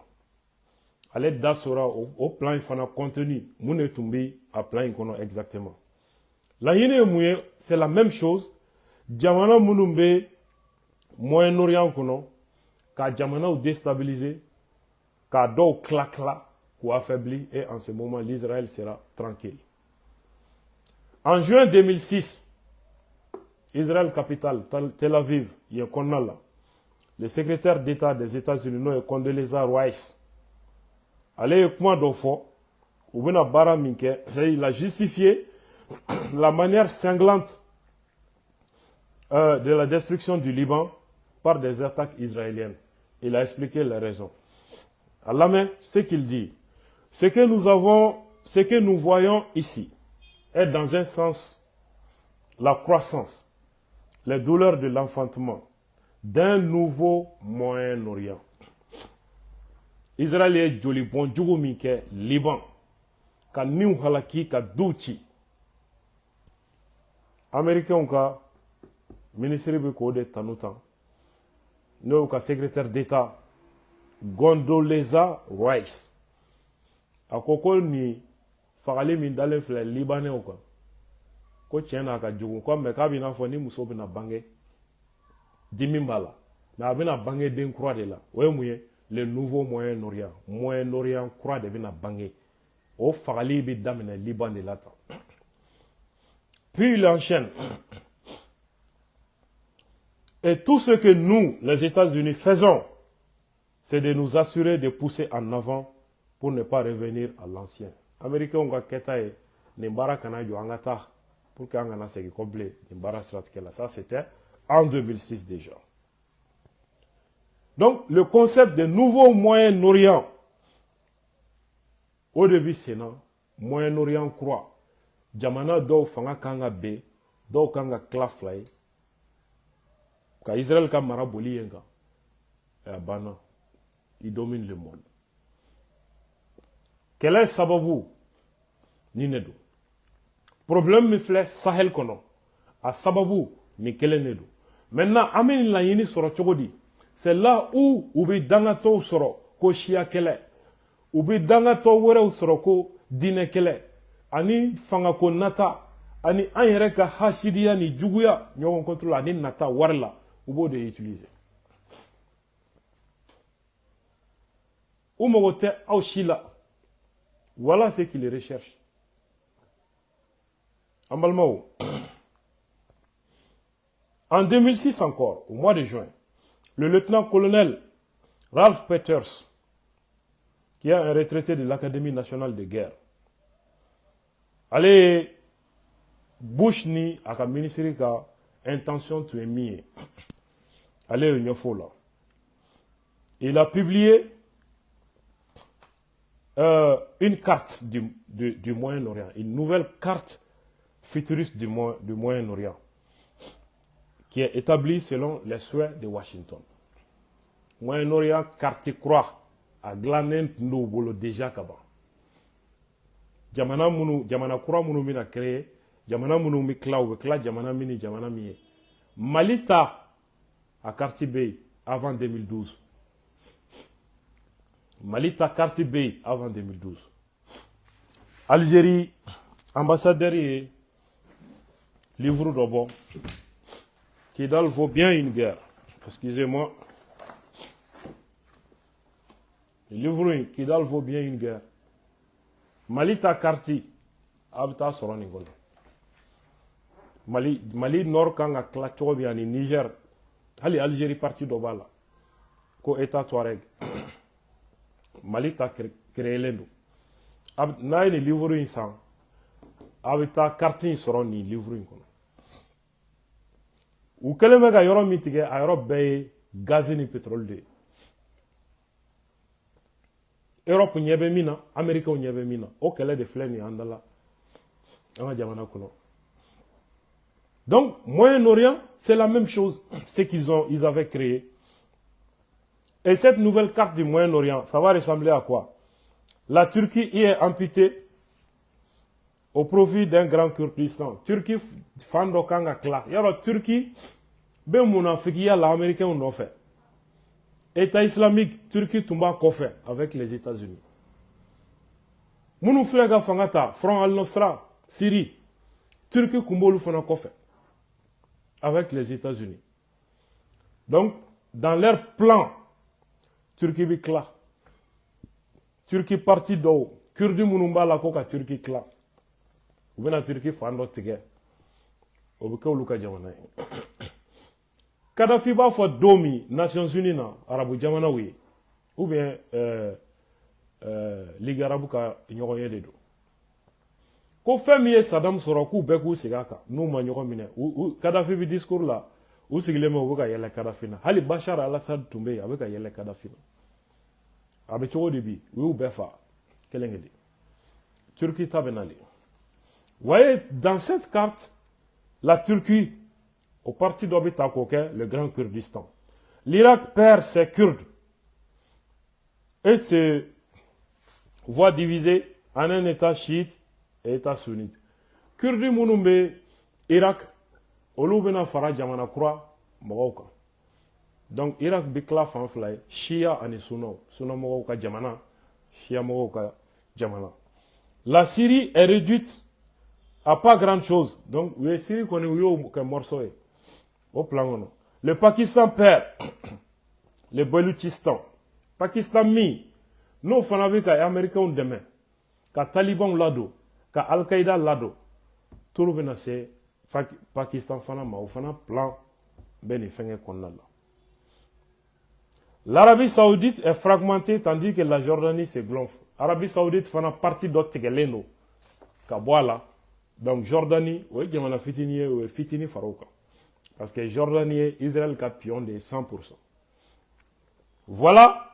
Speaker 1: Allait d'assurer au plan il fana contenu, mouné tomber à plan exactement. La yéné c'est la même chose. Djamana Mounumbe, Moyen-Orient kono, ka Djamana ou déstabilisé, ka do clac ou affaibli, et en ce moment l'Israël sera tranquille. En juin 2006, Israël capitale, Tel Aviv, Yekonala, le secrétaire d'État des États-Unis, Condoleezza Rice, allez comment d'offo, ou bien bara minke, il a justifié la manière cinglante de la destruction du Liban par des attaques israéliennes. Il a expliqué les raisons. À la main, ce qu'il dit, ce que nous voyons ici est dans un sens la croissance, les douleurs de l'enfantement d'un nouveau Moyen-Orient. Israël est joli bon djougou minke Liban, ka niw halaki ka douchi. Américains ka ministre be ko de tanutan. No ka secrétaire d'État Condoleezza Rice. Akoko ni fagali min dalen filɛ Libanais o kan. Ko tiɲɛ na ka jugu ko mais k'a bɛ n'a fɔ ni muso bɛna bange dimi b'a la mais a bɛna bange den kura de la o ye mun ye le nouveau Moyen-Orient kura de bɛna bange o fagali bɛ daminɛ Liban de la tan. Puis il enchaîne. Et tout ce que nous, les États-Unis, faisons, c'est de nous assurer de pousser en avant pour ne pas revenir à l'ancien. Américains ont ketaye nimbara kana jo angata pour que angana segi komble nimbara stratkela. Ça c'était en 2006 déjà. Donc le concept de nouveau Moyen-Orient, au début c'est non Moyen-Orient croit. Jamana do fanga kanga be, do kanga klaflay. Ka Israël ka maraboli yenga. Bana, il domine le monde. Quel est sababu? Ninedo. problème min filɛ Sahel kɔnɔ a sababu nin kelen de don. Maintenant an bɛ nin laɲini sɔrɔ cogo di? C'est là où u bɛ dangatɔw sɔrɔ ko siya kɛlɛ, u bɛ dangatɔ wɛrɛw sɔrɔ ko diinɛ kɛlɛ, ani fangako nata, ani an yɛrɛ ka hasidiya ni juguya ɲɔgɔn contre la ani nata wari la, u b'o de utiliser. U mago tɛ aw si la. Voilà ce qu'ils recherchent. En balimaw, en 2006 encore, au mois de juin, le lieutenant-colonel Ralph Peters, qui est un retraité de l'Académie nationale de guerre, allait Bush ni à la ministère ka intention de tuer allez au Nyofo là. Il a publié une carte du Moyen-Orient, une nouvelle carte futuriste du Moyen-Orient, qui est établie selon les souhaits de Washington. Moyen-Orient carte croix à glanen no déjà kaba. Jamana kura munu mina créé, jamana munu mi kla jamana mini jamana miye. Malita à carte B avant 2012. Malita carte B avant 2012. Algérie, ambassadeur et livre d'abord. Kidal vaut bien une guerre. Excusez-moi. Le livre Kidal vaut bien une guerre. Malita Karti, Abta Soroningol. Mali Nord Kanga Klachobiani, Niger, Ali Algérie partie d'Obala. Ko État Touareg. Malita créé l'endo. N'a ni livre insan. Abta Karti Soroni livre inkono. Ou keleme ga yoro mitige a yoro beye gaz ni pétrole de. Europe nyebe mina, Amérique nyebe mina. O kele de fleni andala. Anga jamana kono. Donc, Moyen-Orient, c'est la même chose, ce ils avaient créé. Et cette nouvelle carte du Moyen-Orient, ça va ressembler à quoi? La Turquie y est amputée au profit d'un grand Kurdistan. Turquie, fando kanga kla. Yaro Turquie, ben mounafiki l'Américain on a fait. État islamique, Turquie tumba kofe avec les États-Unis. Mounou flega fangata, front al-Nusra, Syrie. Turquie kumbolu fana kofe avec les États-Unis. Donc, dans leur plan, Turquie bikla. Turquie partie d'eau. Kurdi mounumba la koka Turquie kla. Ou bien la Turquie fando tige. Ou bien luka jamana. Kadhafi ba fo domi Nations Unies na Arabu jamana wi. Ou bien Ligue arabu ka ñogoye de do. Ko fɛn min ye Saddam sɔrɔ k'u bɛɛ k'u sigi a kan n'u ma ɲɔgɔn minɛ Kadhafi bi discours la u sigilen bɛ u bɛ ka yɛlɛ Kadhafi na hali Bachar al-Assad tun bɛ yen a bɛ ka yɛlɛ Kadhafi na a bɛ cogo di bi u y'u bɛɛ fa kelen kelen Turquie ta bɛ nalen. Voyez dans cette carte la Turquie au parti dɔ bɛ ta k'o kɛ le Grand Kurdistan. L'Irak perd ses Kurdes et se voit divisé en un État chiite et État sunnite. Kurdi minnu bɛ Irak olu bɛna fara jamana kura mɔgɔw kan. Donc Irak bɛ tila fan fila ye Shia ani Sunnaw. Sunna mɔgɔw ka jamana, Shia mɔgɔw ka jamana. La Syrie est réduite à pas grand chose. Donc u ye Syrie kɔni u y'o kɛ morceau ye au plan kɔnɔ. Le Pakistan perd le Baluchistan. Pakistan min n'o fana bɛ ka Américains dɛmɛ ka Talibanw ladon ka Al-Qaïda lado tolu bena se Pakistan fana ma o fana plan bɛ nin fɛngɛ kɔnɔna la. L'Arabie Saoudite est fragmentée tandis que la Jordanie se gonfle. Arabie Saoudite fana partie dɔ tigɛlen don ka bɔ a la. Donc Jordanie o ye jamana fitini ye o ye fitini fara o kan. Parce que Jordanie ye Israël ka pion de 100%. Voilà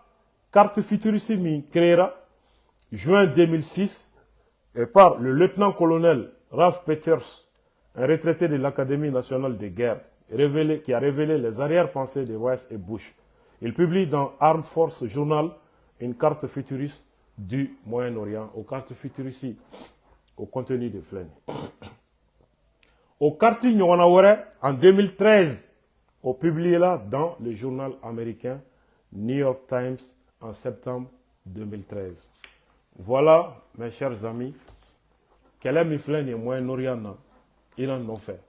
Speaker 1: carte futuriste min créera juin 2006 et par le lieutenant-colonel Ralph Peters, un retraité de l'Académie nationale de guerre, qui a révélé les arrière-pensées de Rice et Bush. Il publie dans Armed Force Journal une carte futuriste du Moyen-Orient, aux cartes futuristes, au contenu de Flynn. Au quartier Nyonawere, en 2013, on publié là dans le journal américain New York Times en septembre 2013. Voilà, mes chers amis, quel est Miflen et Moyen-Orient, ils en ont fait.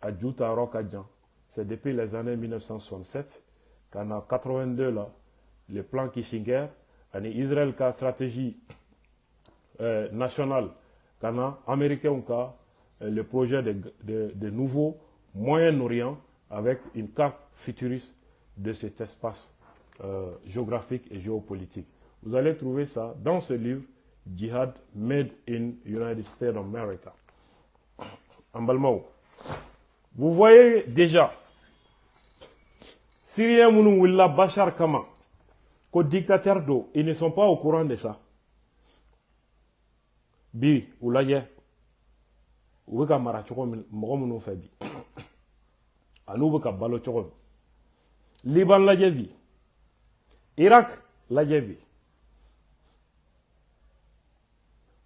Speaker 1: À Djouta Rokadjan, c'est depuis les années 1967 qu'en 82 là, le plan Kissinger, en Israël qui a stratégie nationale, qu'en américain le projet de nouveau Moyen-Orient avec une carte futuriste de cet espace géographique et géopolitique. Vous allez trouver ça dans ce livre, Jihad Made in United States of America. En Balmao. Vous voyez déjà, Syriens Mounou Willa Bachar Kama, qu'aux dictateurs d'eau, ils ne sont pas au courant de ça. Bi, ou là, ou ka mara choko mɔgɔ minnu fɛ bi ani bɛ ka balo cogo min Liban lajɛ bi Irak lajɛ bi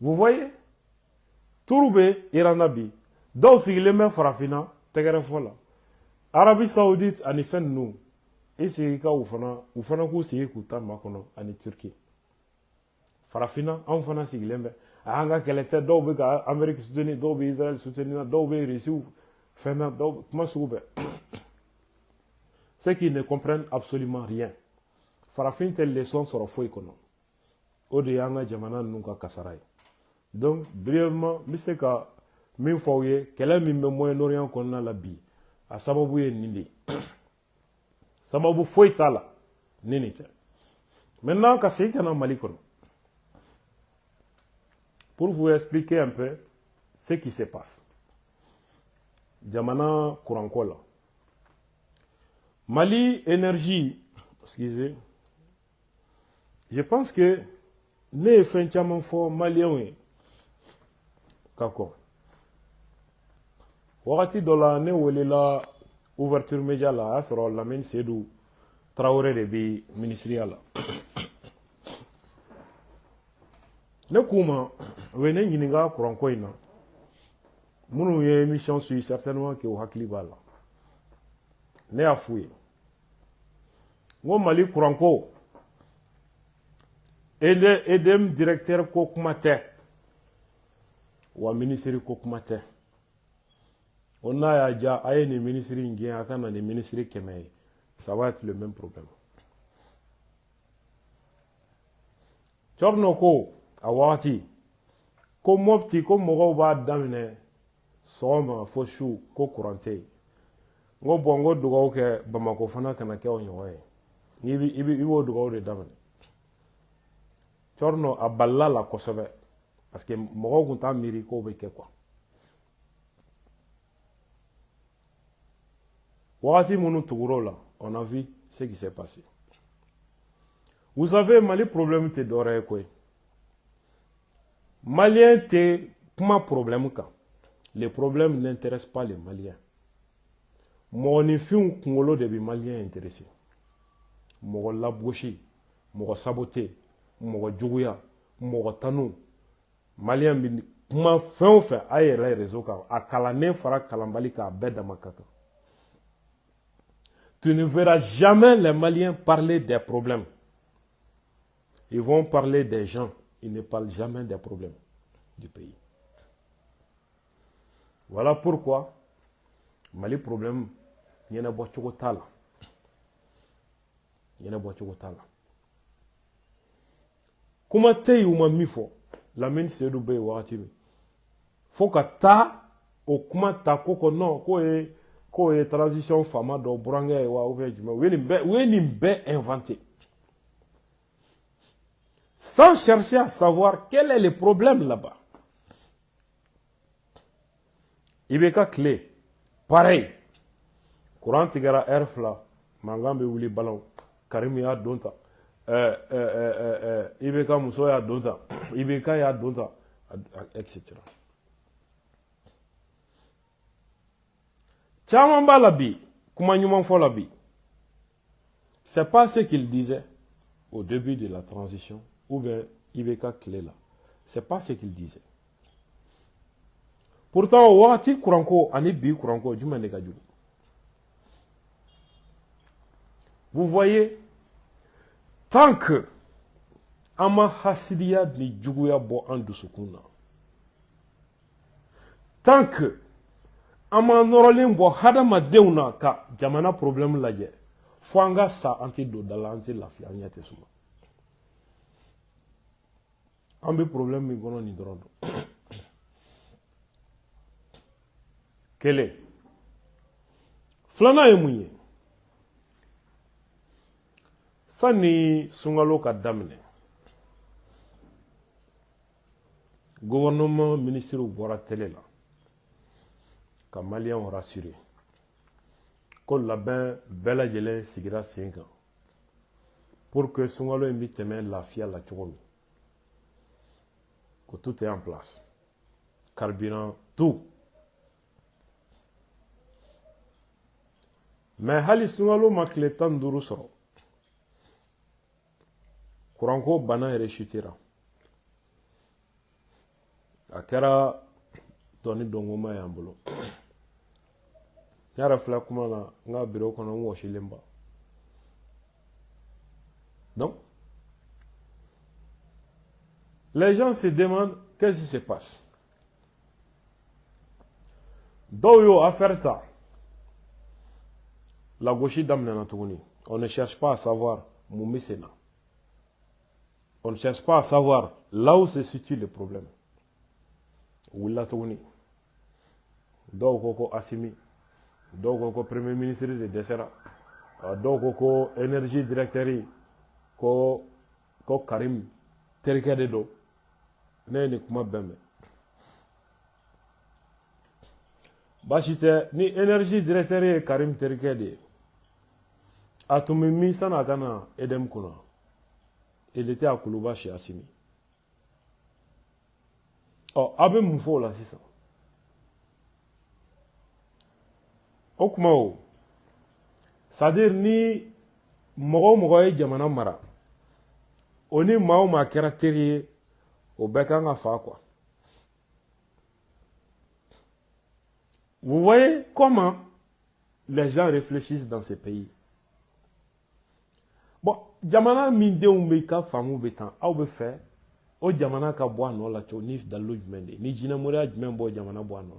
Speaker 1: vous voyez turu bɛ Iran na bi dɔw sigilen bɛ farafinna tɛgɛrɛfɔ la Arabie Saoudite ani fɛn ninnu i sigi ka u fana k'u sigi k'u ta makɔnɔ ani Turquie farafinna anw fana sigilen bɛ an ka kɛlɛtɛ dɔw bɛ ka Amérique soutenir dɔw bɛ Israël soutenir dɔw bɛ Russie fɛn na dɔw kuma sugu bɛɛ ceux qui ne comprennent absolument rien farafin tɛ leçon sɔrɔ foyi kɔnɔ o de y'an ka jamana ninnu ka kasara ye donc brièvement n bɛ se ka min fɔ aw ye kɛlɛ min bɛ Moyen-Orient kɔnɔna la bi a sababu ye nin de ye sababu foyi t'a la ni nin tɛ maintenant ka segin ka na Mali kɔnɔ pour vous expliquer un peu ce qui se passe. Jamana Kurankola. Mali Énergie, excusez, je pense que ne fin chaman fo malien kako. Wakati dola ne wolela ouverture média la asro Lamine Sédou Traoré de bi ministériel. Ne kuma wene ɲininka kuranko in na minnu ye émission suit certainement que o hakili b'a la ne y'a f'u ye n ko Mali kuranko EDM directeur ko kuma tɛ wa ministre ko kuma tɛ o n'a y'a diya a ye nin ministre in gɛn a ka na nin ministre 100 ye ça va être le même problème Tchorno ko a wagati ko Mopti ko mɔgɔw b'a daminɛ sɔgɔma fo su ko courant tɛ yen n ko bon n ko dugawu kɛ Bamako fana kana kɛ o ɲɔgɔn ye i b'o dugawu de daminɛ Tchorno a balila la kosɛbɛ parce que mɔgɔw tun t'a miiri k'o bɛ kɛ quoi wagati minnu tugura o la on a vu ce qui s'est passé vous savez Mali problème tɛ dɔwɛrɛ ye koyi Maliens te kuma problème kan. Les problèmes n'intéressent pas les Maliens. Mɔgɔninfinw kunkolo de bi Maliens intéressé. Mɔgɔ lagosi, mɔgɔ saboté, mɔgɔ juguya, mɔgɔ tanu. Maliens bi kuma fɛn o fɛn a yɛrɛ réseau kan. A kalannen fara kalanbali kan a bɛɛ dama ka kan. Tu ne verras jamais les Maliens parler des problèmes. Ils vont parler des gens. Il ne parle jamais des problèmes du pays. Voilà pourquoi Mali problème il y en a beaucoup de talent. Il y en a beaucoup de talent. Comment t'es ou ma mifo la main c'est du bay wati mi. Faut que ta au comment ta koko non ko e transition fama do branga e wa ouvejima weni be inventé. Sans chercher à savoir quel est le problème là-bas. Ibeka clé, pareil. Courant tigara airfla, mangambe wuli ballon, Karim ya donta, Ibeka muso ya donta, Ibeka ya donta, etc. Tchamamba labi, kumanyuman fo labi. C'est pas ce qu'il disait au début de la transition. Ou bien Ibeka clé là. C'est pas ce qu'il disait. pourtant wagati kuranko ani bi kuranko jumɛn de ka jugu? Vous voyez, tant que ama hasidiya ni juguya bɔ an dusukun na, tant que ama nɔrɔlen bɔ hadamadenw na ka jamana problème lajɛ, fo an ka sa an tɛ don da la, an tɛ lafiya, an ɲɛ tɛ suma. An bɛ problème min kɔnɔ nin dɔrɔn don. Kelen. Filanan ye mun ye? Sani sunkalo ka daminɛ, gouvernement ministre bɔra télé la ka maliyɛnw rassurer ko labɛn bɛɛ lajɛlen sigira sen kan pour que sunkalo in bi tɛmɛ lafiya la cogo min, ko tout est en place, carburant, tout. Mais hali sunkalo ma tile 15 sɔrɔ, kuranko bana yɛrɛ chutera. A kɛra dɔni dɔngoma y'an bolo. Ne yɛrɛ filɛ kuma na n ka bureau kɔnɔ n wɔsilen ba. Donc, les gens se demandent qu'est-ce qui se passe. Dɔw y'o affaire ta, lagosi daminɛna tuguni. On ne cherche pas à savoir mun bɛ sen na. On ne cherche pas à savoir là où se situe le problème. Wula tuguni. Dɔw ko ko Assimi, dɔw ko ko premier ministre de dɛsɛra, dɔw ko ko énergie directeur yi ko Karim terikɛ de don. Ne ye nin kuma bɛɛ mɛn. Baasi tɛ, ni énergie directeur ye Karim terikɛ de ye, a tun bɛ min san'a ka na EDM kunna, il était à Kuluba chez Assimi. A bɛ mun fɔ o la sisan? O kuma o, c'est-à-dire ni mɔgɔ o mɔgɔ ye jamana mara, o ni maa o maa kɛra teri ye, o bɛɛ kan ka fa quoi. Vous voyez comment les gens réfléchissent dans ces pays. Bon, jamana min denw bɛ ka faamu bɛ tan, aw bɛ fɛ o jamana ka bɔ a nɔ la cogo ni dalilu jumɛn de ye, ni jinɛmɔriya jumɛn bɔ jamana bɔ a nɔ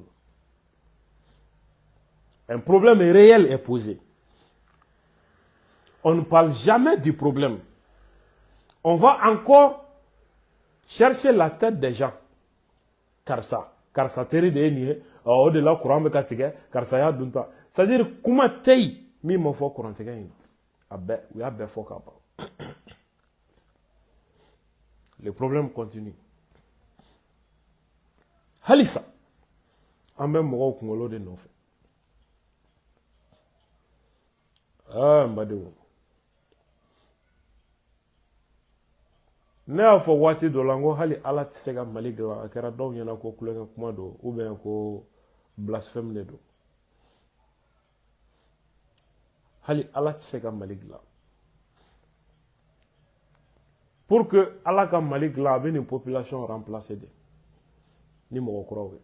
Speaker 1: la. Un problème réel est posé. On ne parle jamais du problème. On va encore chercher la tête des gens. Karsa teri de ye nin ye, o de la courant bɛ ka tigɛ, karisa y'a dun ta. C'est-à-dire kuma tɛ yen min ma fɔ courant tigɛ in na. A bɛɛ, u y'a bɛɛ fɔ ka ban. Le problème continue. Halisa, an bɛ mɔgɔw kunkolo de nɔfɛ. N badenw. Ne y'a fɔ waati dɔ la n ko hali Ala tɛ se ka Mali dilan, a kɛra dɔw ɲɛna ko kulonkɛ kuma don ou bien ko blasphème de don. Hali Ala tɛ se ka Mali dilan. Pour que Ala ka Mali dilan, a bɛ nin population remplacer de, ni mɔgɔ kuraw ye.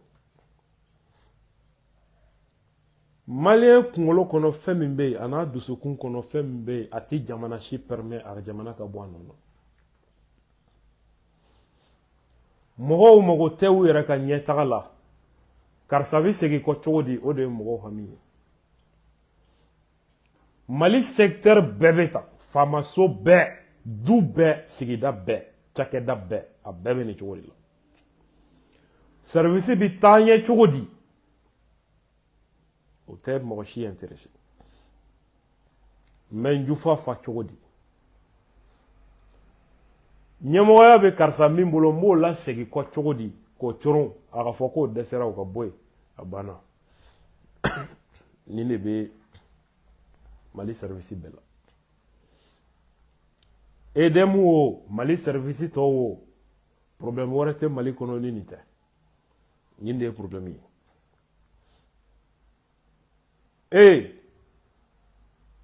Speaker 1: Malien kunkolo kɔnɔ fɛn min bɛ yen, a n'a dusukun kɔnɔ fɛn min bɛ yen, a tɛ jamana si permet a ka jamana ka bɔ a nɔ na. Mɔgɔw mago tɛ u yɛrɛ ka ɲɛtaga la, karisa bɛ segin kɔ cogo di, o de ye mɔgɔw hami ye. Mali secteur bɛɛ bɛ ta, faamaso bɛɛ, du bɛɛ, sigida bɛɛ, cakɛda bɛɛ, a bɛɛ bɛ nin cogo de la. Service bɛ taa ɲɛ cogo di, o tɛ mɔgɔ si intéressé. Mais njufa fa cogo di. Ɲɛmɔgɔya bɛ karisa min bolo, n b'o la segin kɔ cogo di, k'o coron, a ka fɔ k'o dɛsɛra, o ka bɔ yen, a banna. Nin de bɛ Mali service bɛɛ la. EDM o, Mali service tɔw o, problème wɛrɛ tɛ Mali kɔnɔ ni nin tɛ. Nin de ye problème ye.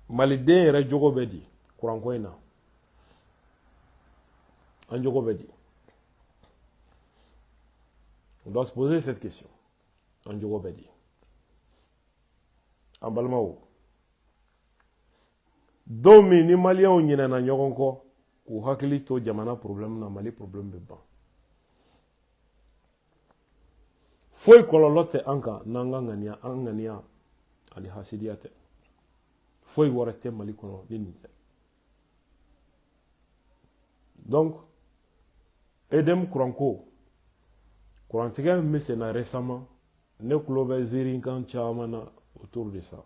Speaker 1: Maliden yɛrɛ jogo bɛ di kuranko in na. An jogo bɛ di. On doit se poser cette question. an jogo bɛ di an balimaw dɔw min ni maliyɛnw ɲinɛna ɲɔgɔn kɔ k'u hakili to jamana problème na Mali problème bɛ ban foyi kɔlɔlɔ tɛ an kan n'an ka ŋaniya ani hasidiya tɛ foyi wɛrɛ tɛ Mali kɔnɔ ni nin tɛ donc edem kuranko kurantigɛ min bɛ sen na récemment ne tulo bɛ ziirikan caman na autour de ça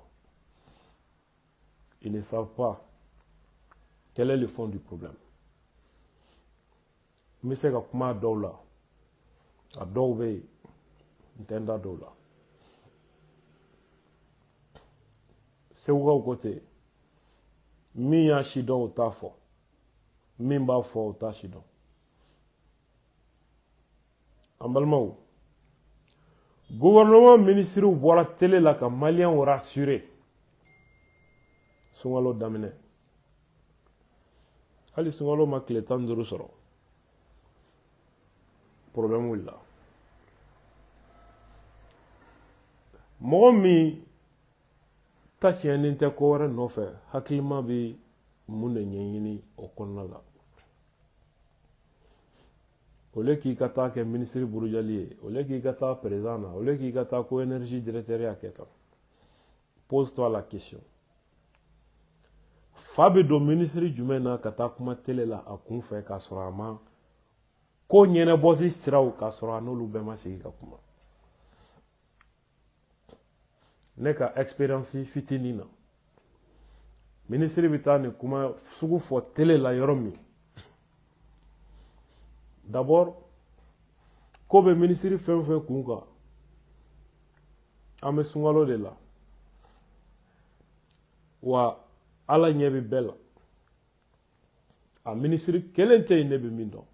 Speaker 1: ils ne savent pas quel est le fond du problème n bɛ se ka kuma a dɔw la a dɔw bɛ yen n tɛ n da dɔw la segukaw ko ten min y'a si dɔn o t'a fɔ min b'a fɔ o t'a si dɔn an balimaw gouvernement ministres bɔra télé la ka maliyɛnw rassurer sunkalo daminɛ hali sunkalo ma tile 15 sɔrɔ problème wulila mɔgɔ min ta tiɲɛnen tɛ ko wɛrɛ nɔfɛ hakilima bɛ mun de ɲɛɲini o kɔnɔna la au lieu k'i ka taa kɛ ministre burujali ye au lieu k'i ka taa président na au lieu k'i ka taa ko énergie directeur ya kɛ tan pose-toi la question fa bɛ don ministre jumɛn na ka taa kuma télé la a kun fɛ k'a sɔrɔ a ma ko ɲɛnabɔsi siraw k'a sɔrɔ a n'olu bɛɛ ma sigi ka kuma ne ka expérience fitinin na ministre bɛ taa nin kuma sugu fɔ télé la yɔrɔ min d'abord ko bɛ ministre fɛn o fɛn kun kan an bɛ sunkalo de la wa ala ɲɛ bɛ bɛɛ la a ministre kelen tɛ yen ne bɛ min dɔn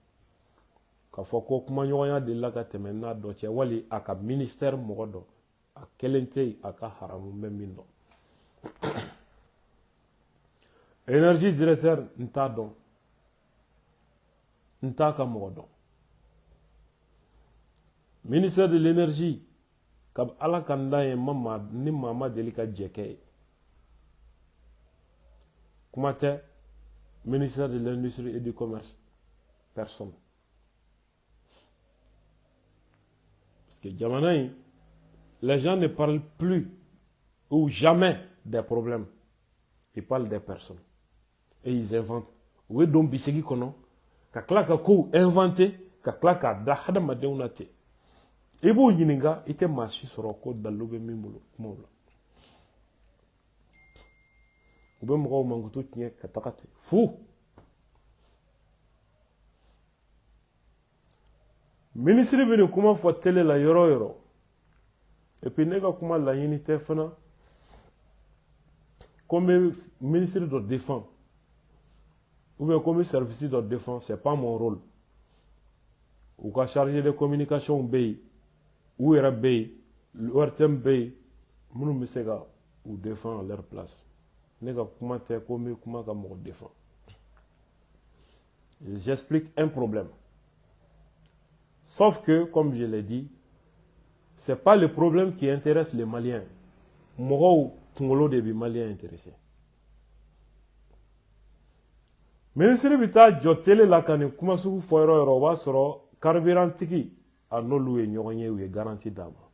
Speaker 1: k'a fɔ ko kumaɲɔgɔnya delila ka tɛmɛ n'a dɔ cɛ wali a ka ministère mɔgɔ dɔ a kelen tɛ yen a ka haramu bɛ min dɔn énergie directeur n t'a dɔn n t'a ka mɔgɔ dɔn ministère de l'énergie ka ala ka n da ye ni maa ma deli ka jɛkɛ ye kuma tɛ ministère de l'industrie et du commerce personne parce que jamana in les gens ne parlent plus ou jamais des problèmes ils parlent des personnes et ils inventent u bɛ don bisigi kɔnɔ ka tila ka kow inventer ka tila k'a da hadamadenw na ten i b'u ɲininka i tɛ maa si sɔrɔ ko dalilu bɛ min bolo kumaw la u bɛ mɔgɔw mankutu tiɲɛ ka taga ten fu ministre bɛ nin kuma fɔ télé la yɔrɔ o yɔrɔ et puis ne ka kuma laɲini tɛ fana ko n bɛ ministre dɔ défend ou bien comme service de défense, ce n'est pas mon rôle. Ou qu'à charger de communication, ou RB, l'ORTM, nous me sega ou défend à leur place. J'explique un problème. Sauf que, comme je l'ai dit, ce n'est pas le problème qui intéresse les Maliens. Moi, Tungolo de Maliens intéressés. Ministre bi taa jɔ télé la ka nin kuma sugu fɔ yɔrɔ yɔrɔ o b'a sɔrɔ carburant tigi a n'olu ye ɲɔgɔn ye u ye garantie d'a ma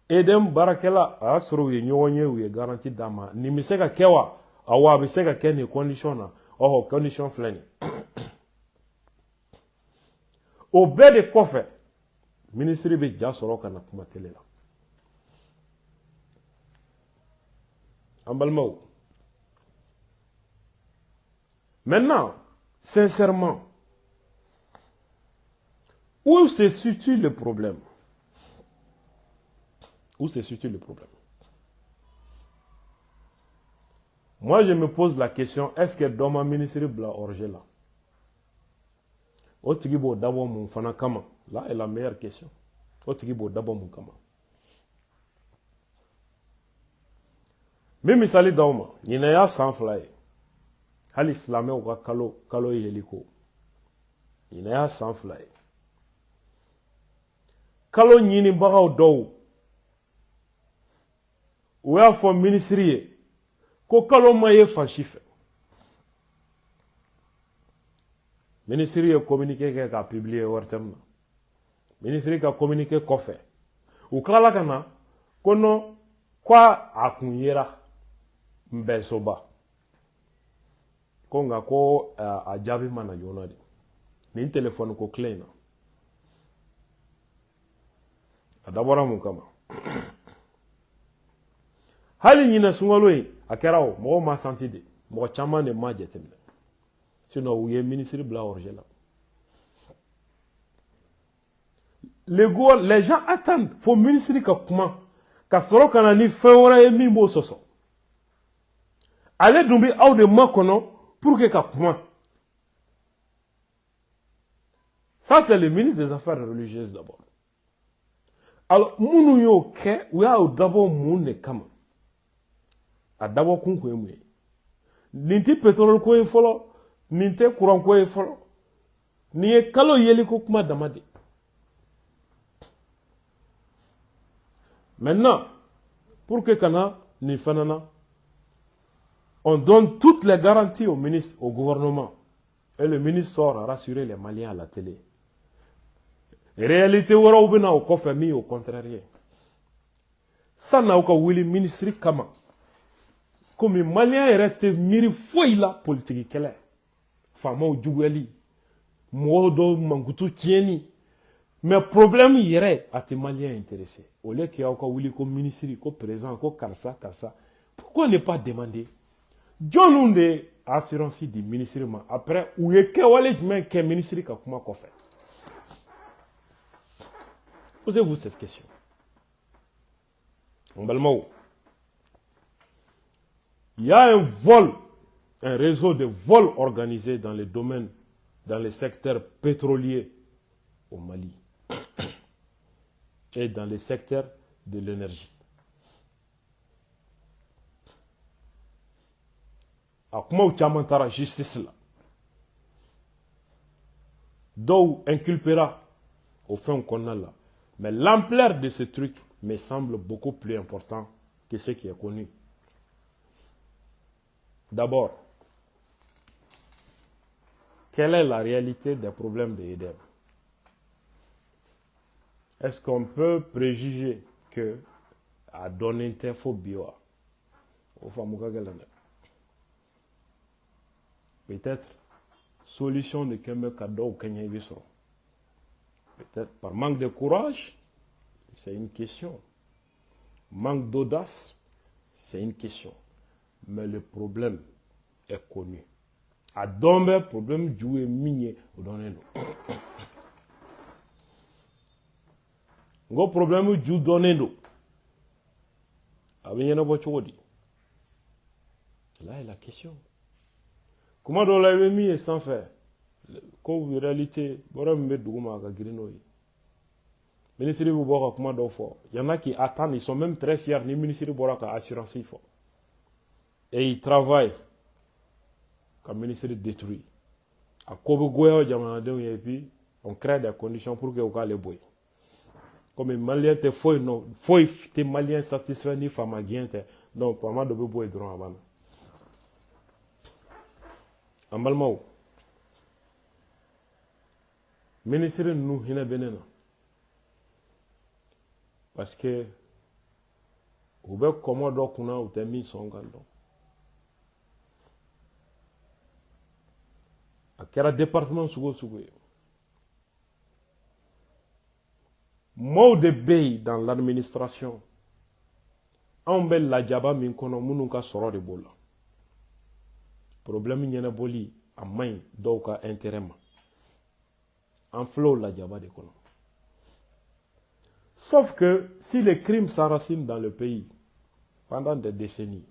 Speaker 1: EDM baarakɛla a y'a sɔrɔ u ye ɲɔgɔn ye u ye garantie d'a ma nin bɛ se ka kɛ wa awɔ a bɛ se ka kɛ nin condition na ɔhɔ condition filɛ nin o bɛɛ de kɔfɛ ministre bɛ ja sɔrɔ ka na kuma télé la an balimaw. Maintenant, sincèrement, où se situe le problème? Où se situe le problème? Moi, je me pose la question, est-ce que dans ma ministère bla orge là? Otigibo d'abord mon fana kama. Là est la meilleure question. Otigibo d'abord mon kama. Même misali dauma, n'inaya sans fly. Hali silamɛw ka kalo yeliko ɲinɛ y'a san 2 ye kalo ɲinibagaw dɔw u y'a fɔ minisiri ye ko kalo ma ye fansi fɛ minisiri ye communiqué kɛ k'a publier ORTM na minisiri ka communiqué kɔfɛ u tilala ka na ko non ko a kun yera Nbɛsoba ko nka ko a jaabi ma na joona de nin téléphone ko kelen in na a dabɔra mun kama hali ɲinɛ sunkalo in a kɛra o mɔgɔw ma santi de mɔgɔ caman de ma jateminɛ sinon u ye minisiri bila hors-jeu la les gens attendent fo minisiri ka kuma ka sɔrɔ ka na ni fɛn wɛrɛ ye min b'o sɔsɔ ale dun bɛ aw de makɔnɔ pour que ka kuma ça c'est le ministre des affaires religieuses d'abord alors minnu y'o kɛ u y'a dabɔ mun de kama a dabɔ kun kun ye mun ye nin tɛ pétrole ko ye fɔlɔ nin tɛ courant ko ye fɔlɔ nin ye kalo yeli ko kuma dama de maintenant pour que kana nin fana na on donne toutes les garanties au ministre, au gouvernement. Et le ministre sort à rassurer les Maliens à la télé. Réalité, au confirmé au contraire. Ça n'a aucun Willy ministre kama. Comme les Maliens étaient miri foi la politique qu'elle est. Fama ou Djoueli. Modo Mangutu Tieni. Mais problème hier à tes Maliens intéressés. Au lieu qu'il y a encore Willy comme ministre, comme président, comme Karsa. Pourquoi ne pas demander? John de assurance du ministère après où est que wale jumɛn kɛ ministre ka kuma kɔfɛ posez-vous cette question en balimaw il y a un réseau de vols organisés dans les domaines dans les secteurs pétroliers au Mali et dans les secteurs de l'énergie. A kuma u caman taara justice la dɔw inculpera au fɛnw kɔnɔna la mais l'ampleur de ce truc me semble beaucoup plus important que ce qui est connu. D'abord, quelle est la réalité des problèmes de EDEM? Est-ce qu'on peut préjuger que à donner un faux bio au Famoukagalane? Peut-être solution de Kembe Kado ou Kenya Bissau. Peut-être par manque de courage, c'est une question. Manque d'audace, c'est une question. Mais le problème est connu. A dombe problème joué minier au donné. Ngo problème jou donné do. Avec yana bochodi. Là est la question. Comment on l'a mis sans faire? Comme réalité, il y en a qui attendent, ils sont même très fiers, ni ministre de l'assurance. Et ils travaillent comme ministre détruit. À Kobogoya, et puis on crée des conditions pour que vous les boy. Comme les Maliens te font, non, faut les Maliens satisfaits ni femmes donc pas mal de boy droit avant. En Balmao, ministre nous hina benena parce que ou be komodo kuna ou te mi songando a kera département sugo mot de bay dans l'administration on be la jaba min kono munu ka soro de bola problème ñene boli a may do ka intérêt ma en flow la jaba de kono. Sauf que si les crimes s'enracinent dans le pays pendant des décennies,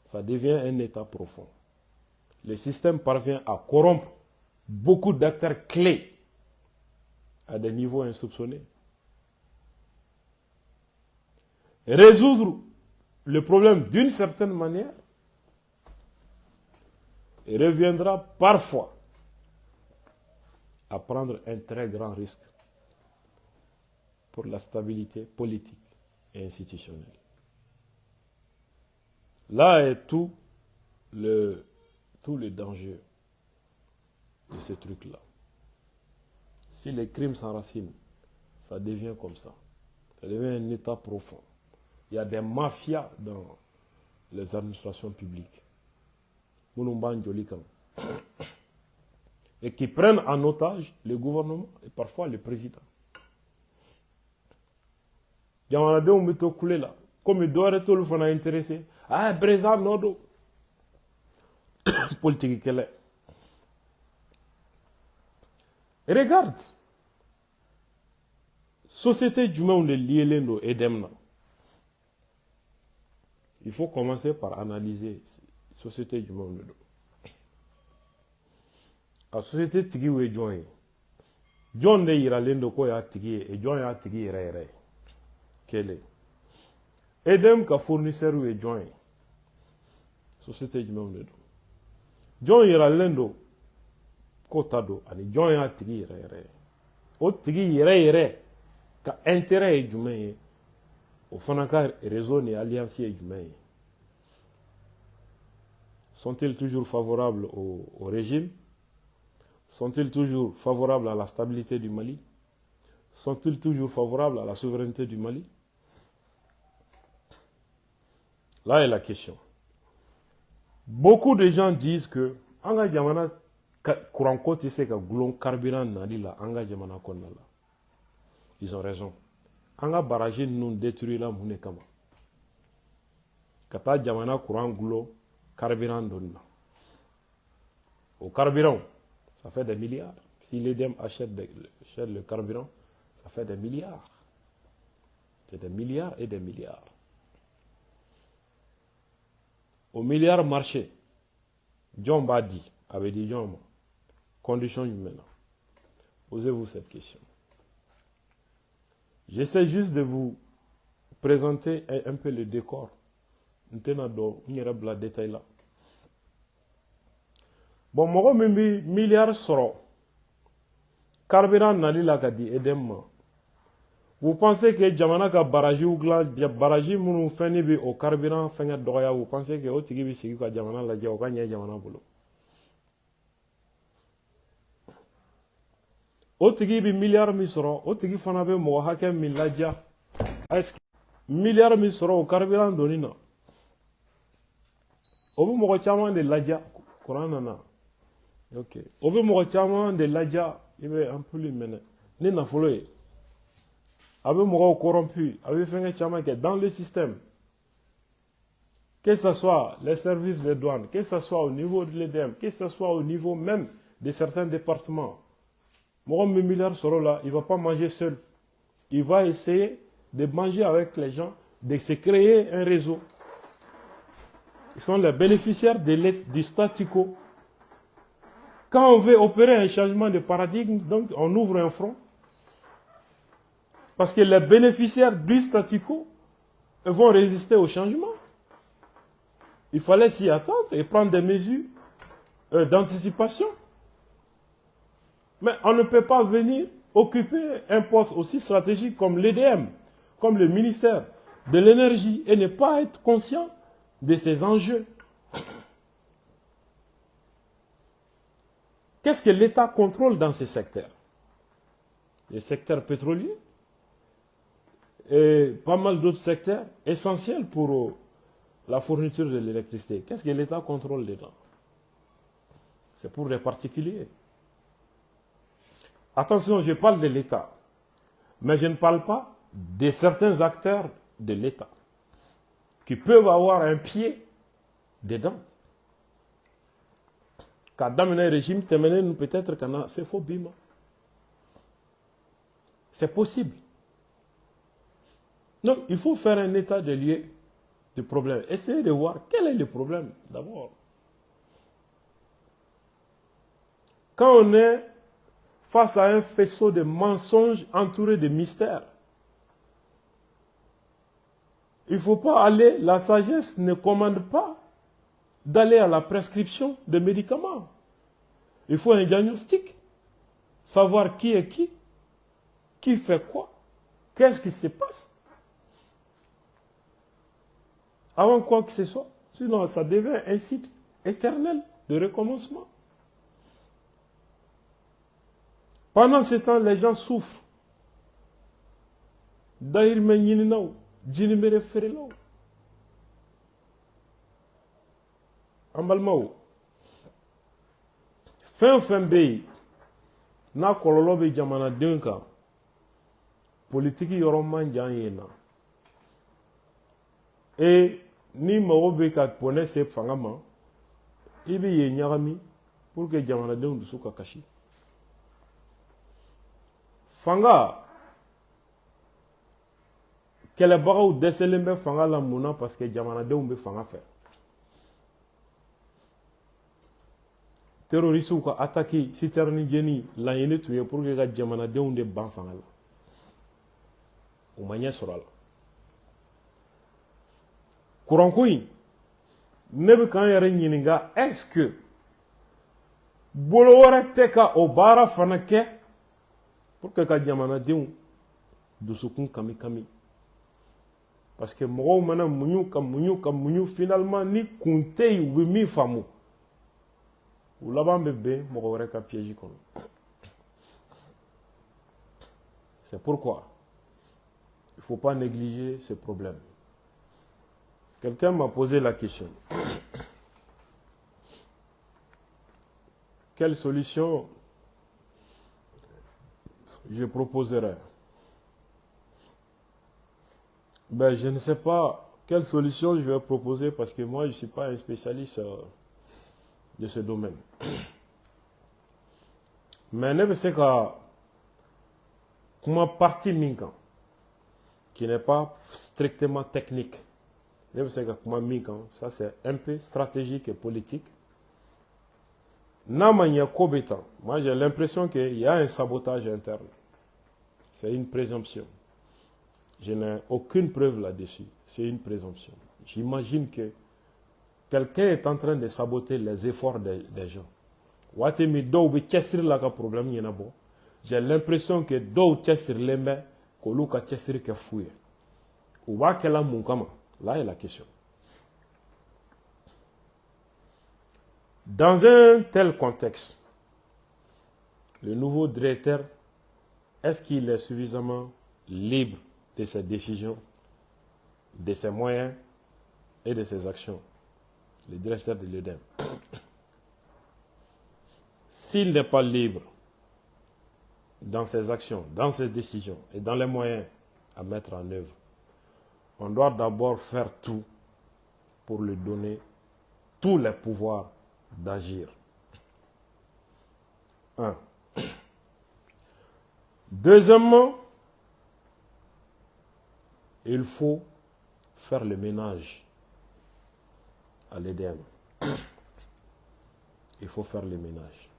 Speaker 1: ça devient un état profond. Le système parvient à corrompre beaucoup d'acteurs clés à des niveaux insoupçonnés. Résoudre le problème d'une certaine manière reviendra parfois à prendre un très grand risque. pour la stabilité politique et institutionnelle. Là est tout le danger de ce truc-là. Si les crimes s'enracinent, ça devient comme ça. Ça devient un état profond. Il y a des mafias dans les administrations publiques. Et qui prennent en otage le gouvernement et parfois le président. Il y a des gens qui sont là. Comme ils doivent être intéressés. Ah, Breza, non, politique qu'elle est. Et regarde. Société du monde liée et d'Emna. Il faut commencer par analyser la société du monde. La société tigi ou join. John de ira lendo ko ya tigi et join ya tigi ire. Quel est? Edem ka fournisseur ou join. Société du monde. John ira lendo ko tado ani join ya tigi ire. O tigi ire. Ka intérêt du monde. Au Fanaka réseau et alliance du monde. Sont-ils toujours favorables au régime? Sont-ils toujours favorables à la stabilité du Mali? Sont-ils toujours favorables à la souveraineté du Mali? Là est la question. Beaucoup de gens disent que anga jamana courant côté c'est que goulon carburant nadi la anga jamana konnala. Ils ont raison. Anga barrage nous détruire la mune kama. Kata jamana courant goulon carburant donna. Au carburant ça fait des milliards. Si l'EDM achète le carburant, ça fait des milliards. C'est des milliards et des milliards. Au milliard marché, John Badi avait dit John, conditions humaines. Posez-vous cette question. J'essaie juste de vous présenter un peu le décor. Un détail là. Bon, moi, je milliards seront. Carburant n'a la kadi edem. Vous pensez que Jamana ka barrage ou barrage munu fenibi au carburant fenga doya, vous pensez que otigi bi sigi ka Jamana la dia okanya Jamana bolo. Otigi bi milliards mi soro, otigi fana be mo hakem mi ladia. Est-ce milliards mi soro au carburant donina. Obu mo chama de ladia Qur'an na. Ok. Obe mo chama de ladia, il veut un peu lui mener. Ni na foloye. Abe mo corrompu, abe fenga chama que dans le système. Que ce soit les services de douane, que ce soit au niveau de l'EDM, que ce soit au niveau même de certains départements. Mon milliard sera là, il ne va pas manger seul. Il va essayer de manger avec les gens, de se créer un réseau. Ils sont les bénéficiaires du statu quo. Quand on veut opérer un changement de paradigme, donc on ouvre un front. Parce que les bénéficiaires du statu quo vont résister au changement. Il fallait s'y attendre et prendre des mesures d'anticipation. Mais on ne peut pas venir occuper un poste aussi stratégique comme l'EDM, comme le ministère de l'énergie et ne pas être conscient de ces enjeux. Qu'est-ce que l'État contrôle dans ces secteurs? Les secteurs pétroliers et pas mal d'autres secteurs essentiels pour la fourniture de l'électricité. Qu'est-ce que l'État contrôle dedans? C'est pour les particuliers. Attention, je parle de l'État, mais je ne parle pas de certains acteurs de l'État qui peuvent avoir un pied dedans. Quand dans un régime, peut-être que c'est faux bima. C'est possible. Donc, il faut faire un état de lieu du problème. Essayez de voir quel est le problème d'abord. Quand on est face à un faisceau de mensonges entouré de mystères, il ne faut pas aller, la sagesse ne commande pas d'aller à la prescription de médicaments. Il faut un diagnostic, savoir qui est qui fait quoi, Qu'est-ce qui se passe? Avant quoi que ce soit. Sinon, ça devient un cycle éternel de recommencement. Pendant ce temps, les gens souffrent. D'ailleurs, Jinimere Ferelao. Ambalmao. Fin bay. Na kololobe jamana denka. Politique yoroman janyena. Et ni maobe ka pone se fangama. Ibi ye nyagami pour que jamana den du suka kashi. Fanga kɛlɛbagaw dɛsɛlen bɛ fanga la mun na parce que jamanadenw bɛ fanga fɛ. Terroristes ka attaque citerne jeni laɲini tun ye pour que ka jamanadenw de ban fanga la. O ma ɲɛ sɔrɔ a la. Kuranko in ne bɛ k'an yɛrɛ ɲininka est-ce que bolo wɛrɛ tɛ ka o baara fana kɛ pour que ka jamanadenw dusukun kami kami. Parce que mɔgɔw mana muɲu ka muɲu finalement ni kun tɛ yen u bɛ min faamu u laban bɛ bɛn mɔgɔ wɛrɛ ka piège kɔnɔ. C'est pourquoi il ne faut pas négliger ce problème. Quelqu'un m'a posé la question. Quelle solution je proposerais? Ben, je ne sais pas quelle solution je vais proposer parce que moi, je ne suis pas un spécialiste de ce domaine. Mais je sais que comme partie minka, qui n'est pas strictement technique, je sais que comme minka, ça c'est un peu stratégique et politique. Moi j'ai l'impression qu'il y a un sabotage interne. C'est une présomption. Je n'ai aucune preuve là-dessus. C'est une présomption. J'imagine que quelqu'un est en train de saboter les efforts des gens. J'ai l'impression que là est la question. Dans un tel contexte, le nouveau directeur, est-ce qu'il est suffisamment libre de ses décisions, de ses moyens et de ses actions? Le directeur de l'EDEM. S'il n'est pas libre dans ses actions, dans ses décisions et dans les moyens à mettre en œuvre, on doit d'abord faire tout pour lui donner tous les pouvoirs d'agir. 1. Deuxièmement, il faut faire le ménage à l'EDM. Il faut faire le ménage.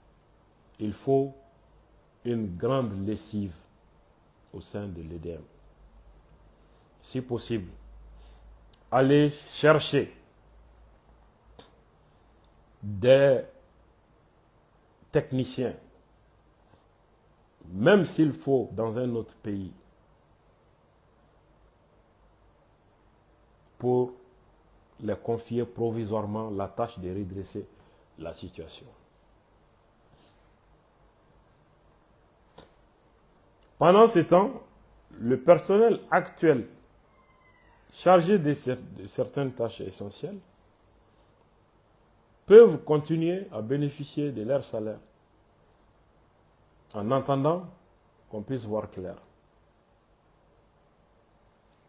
Speaker 1: Il faut une grande lessive au sein de l'EDM. Si possible, aller chercher des techniciens, même s'il faut dans un autre pays, pour les confier provisoirement la tâche de redresser la situation. Pendant ce temps, le personnel actuel chargé de certaines tâches essentielles peuvent continuer à bénéficier de leur salaire en attendant qu'on puisse voir clair.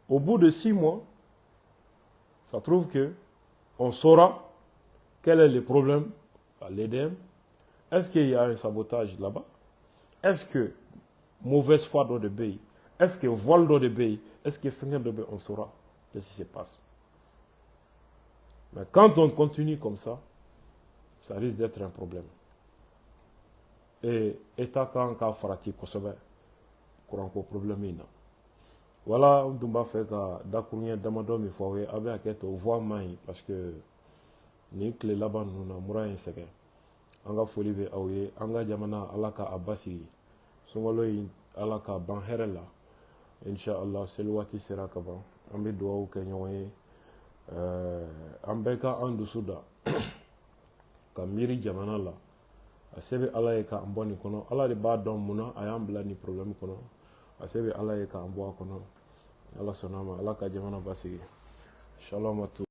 Speaker 1: Au bout de 6 mois, ça trouve que on saura quel est le problème à l'EDM. Est-ce qu'il y a un sabotage là-bas? Est-ce que mauvaise foi d'eau de pays? Est-ce que vol d'eau de pays? Est-ce que finger de pays? On saura qu'est-ce qui se passe. Mais quand on continue comme ça risque d'être un problème. Et état quand on farati kosobe courant ko problème. Voilà, on doit faire d'accourir d'amadoum il faut avec un voix main parce que ni clé là-bas nous na mura un second. Anga foli be awye anga jamana alaka abasi songolo alaka ban herela inshallah seli waati sera ka ban an bɛ dugawu kɛ ɲɔgɔn ye an bɛɛ ka an dusu da ka miiri jamana la a se bɛ ala ye k'an bɔ nin kɔnɔ ala de b'a dɔn mun na a y'an bila nin problème kɔnɔ a se bɛ ala ye k'an bɔ a kɔnɔ ala sɔnna a ma ala ka jamana basigi shalom à tous.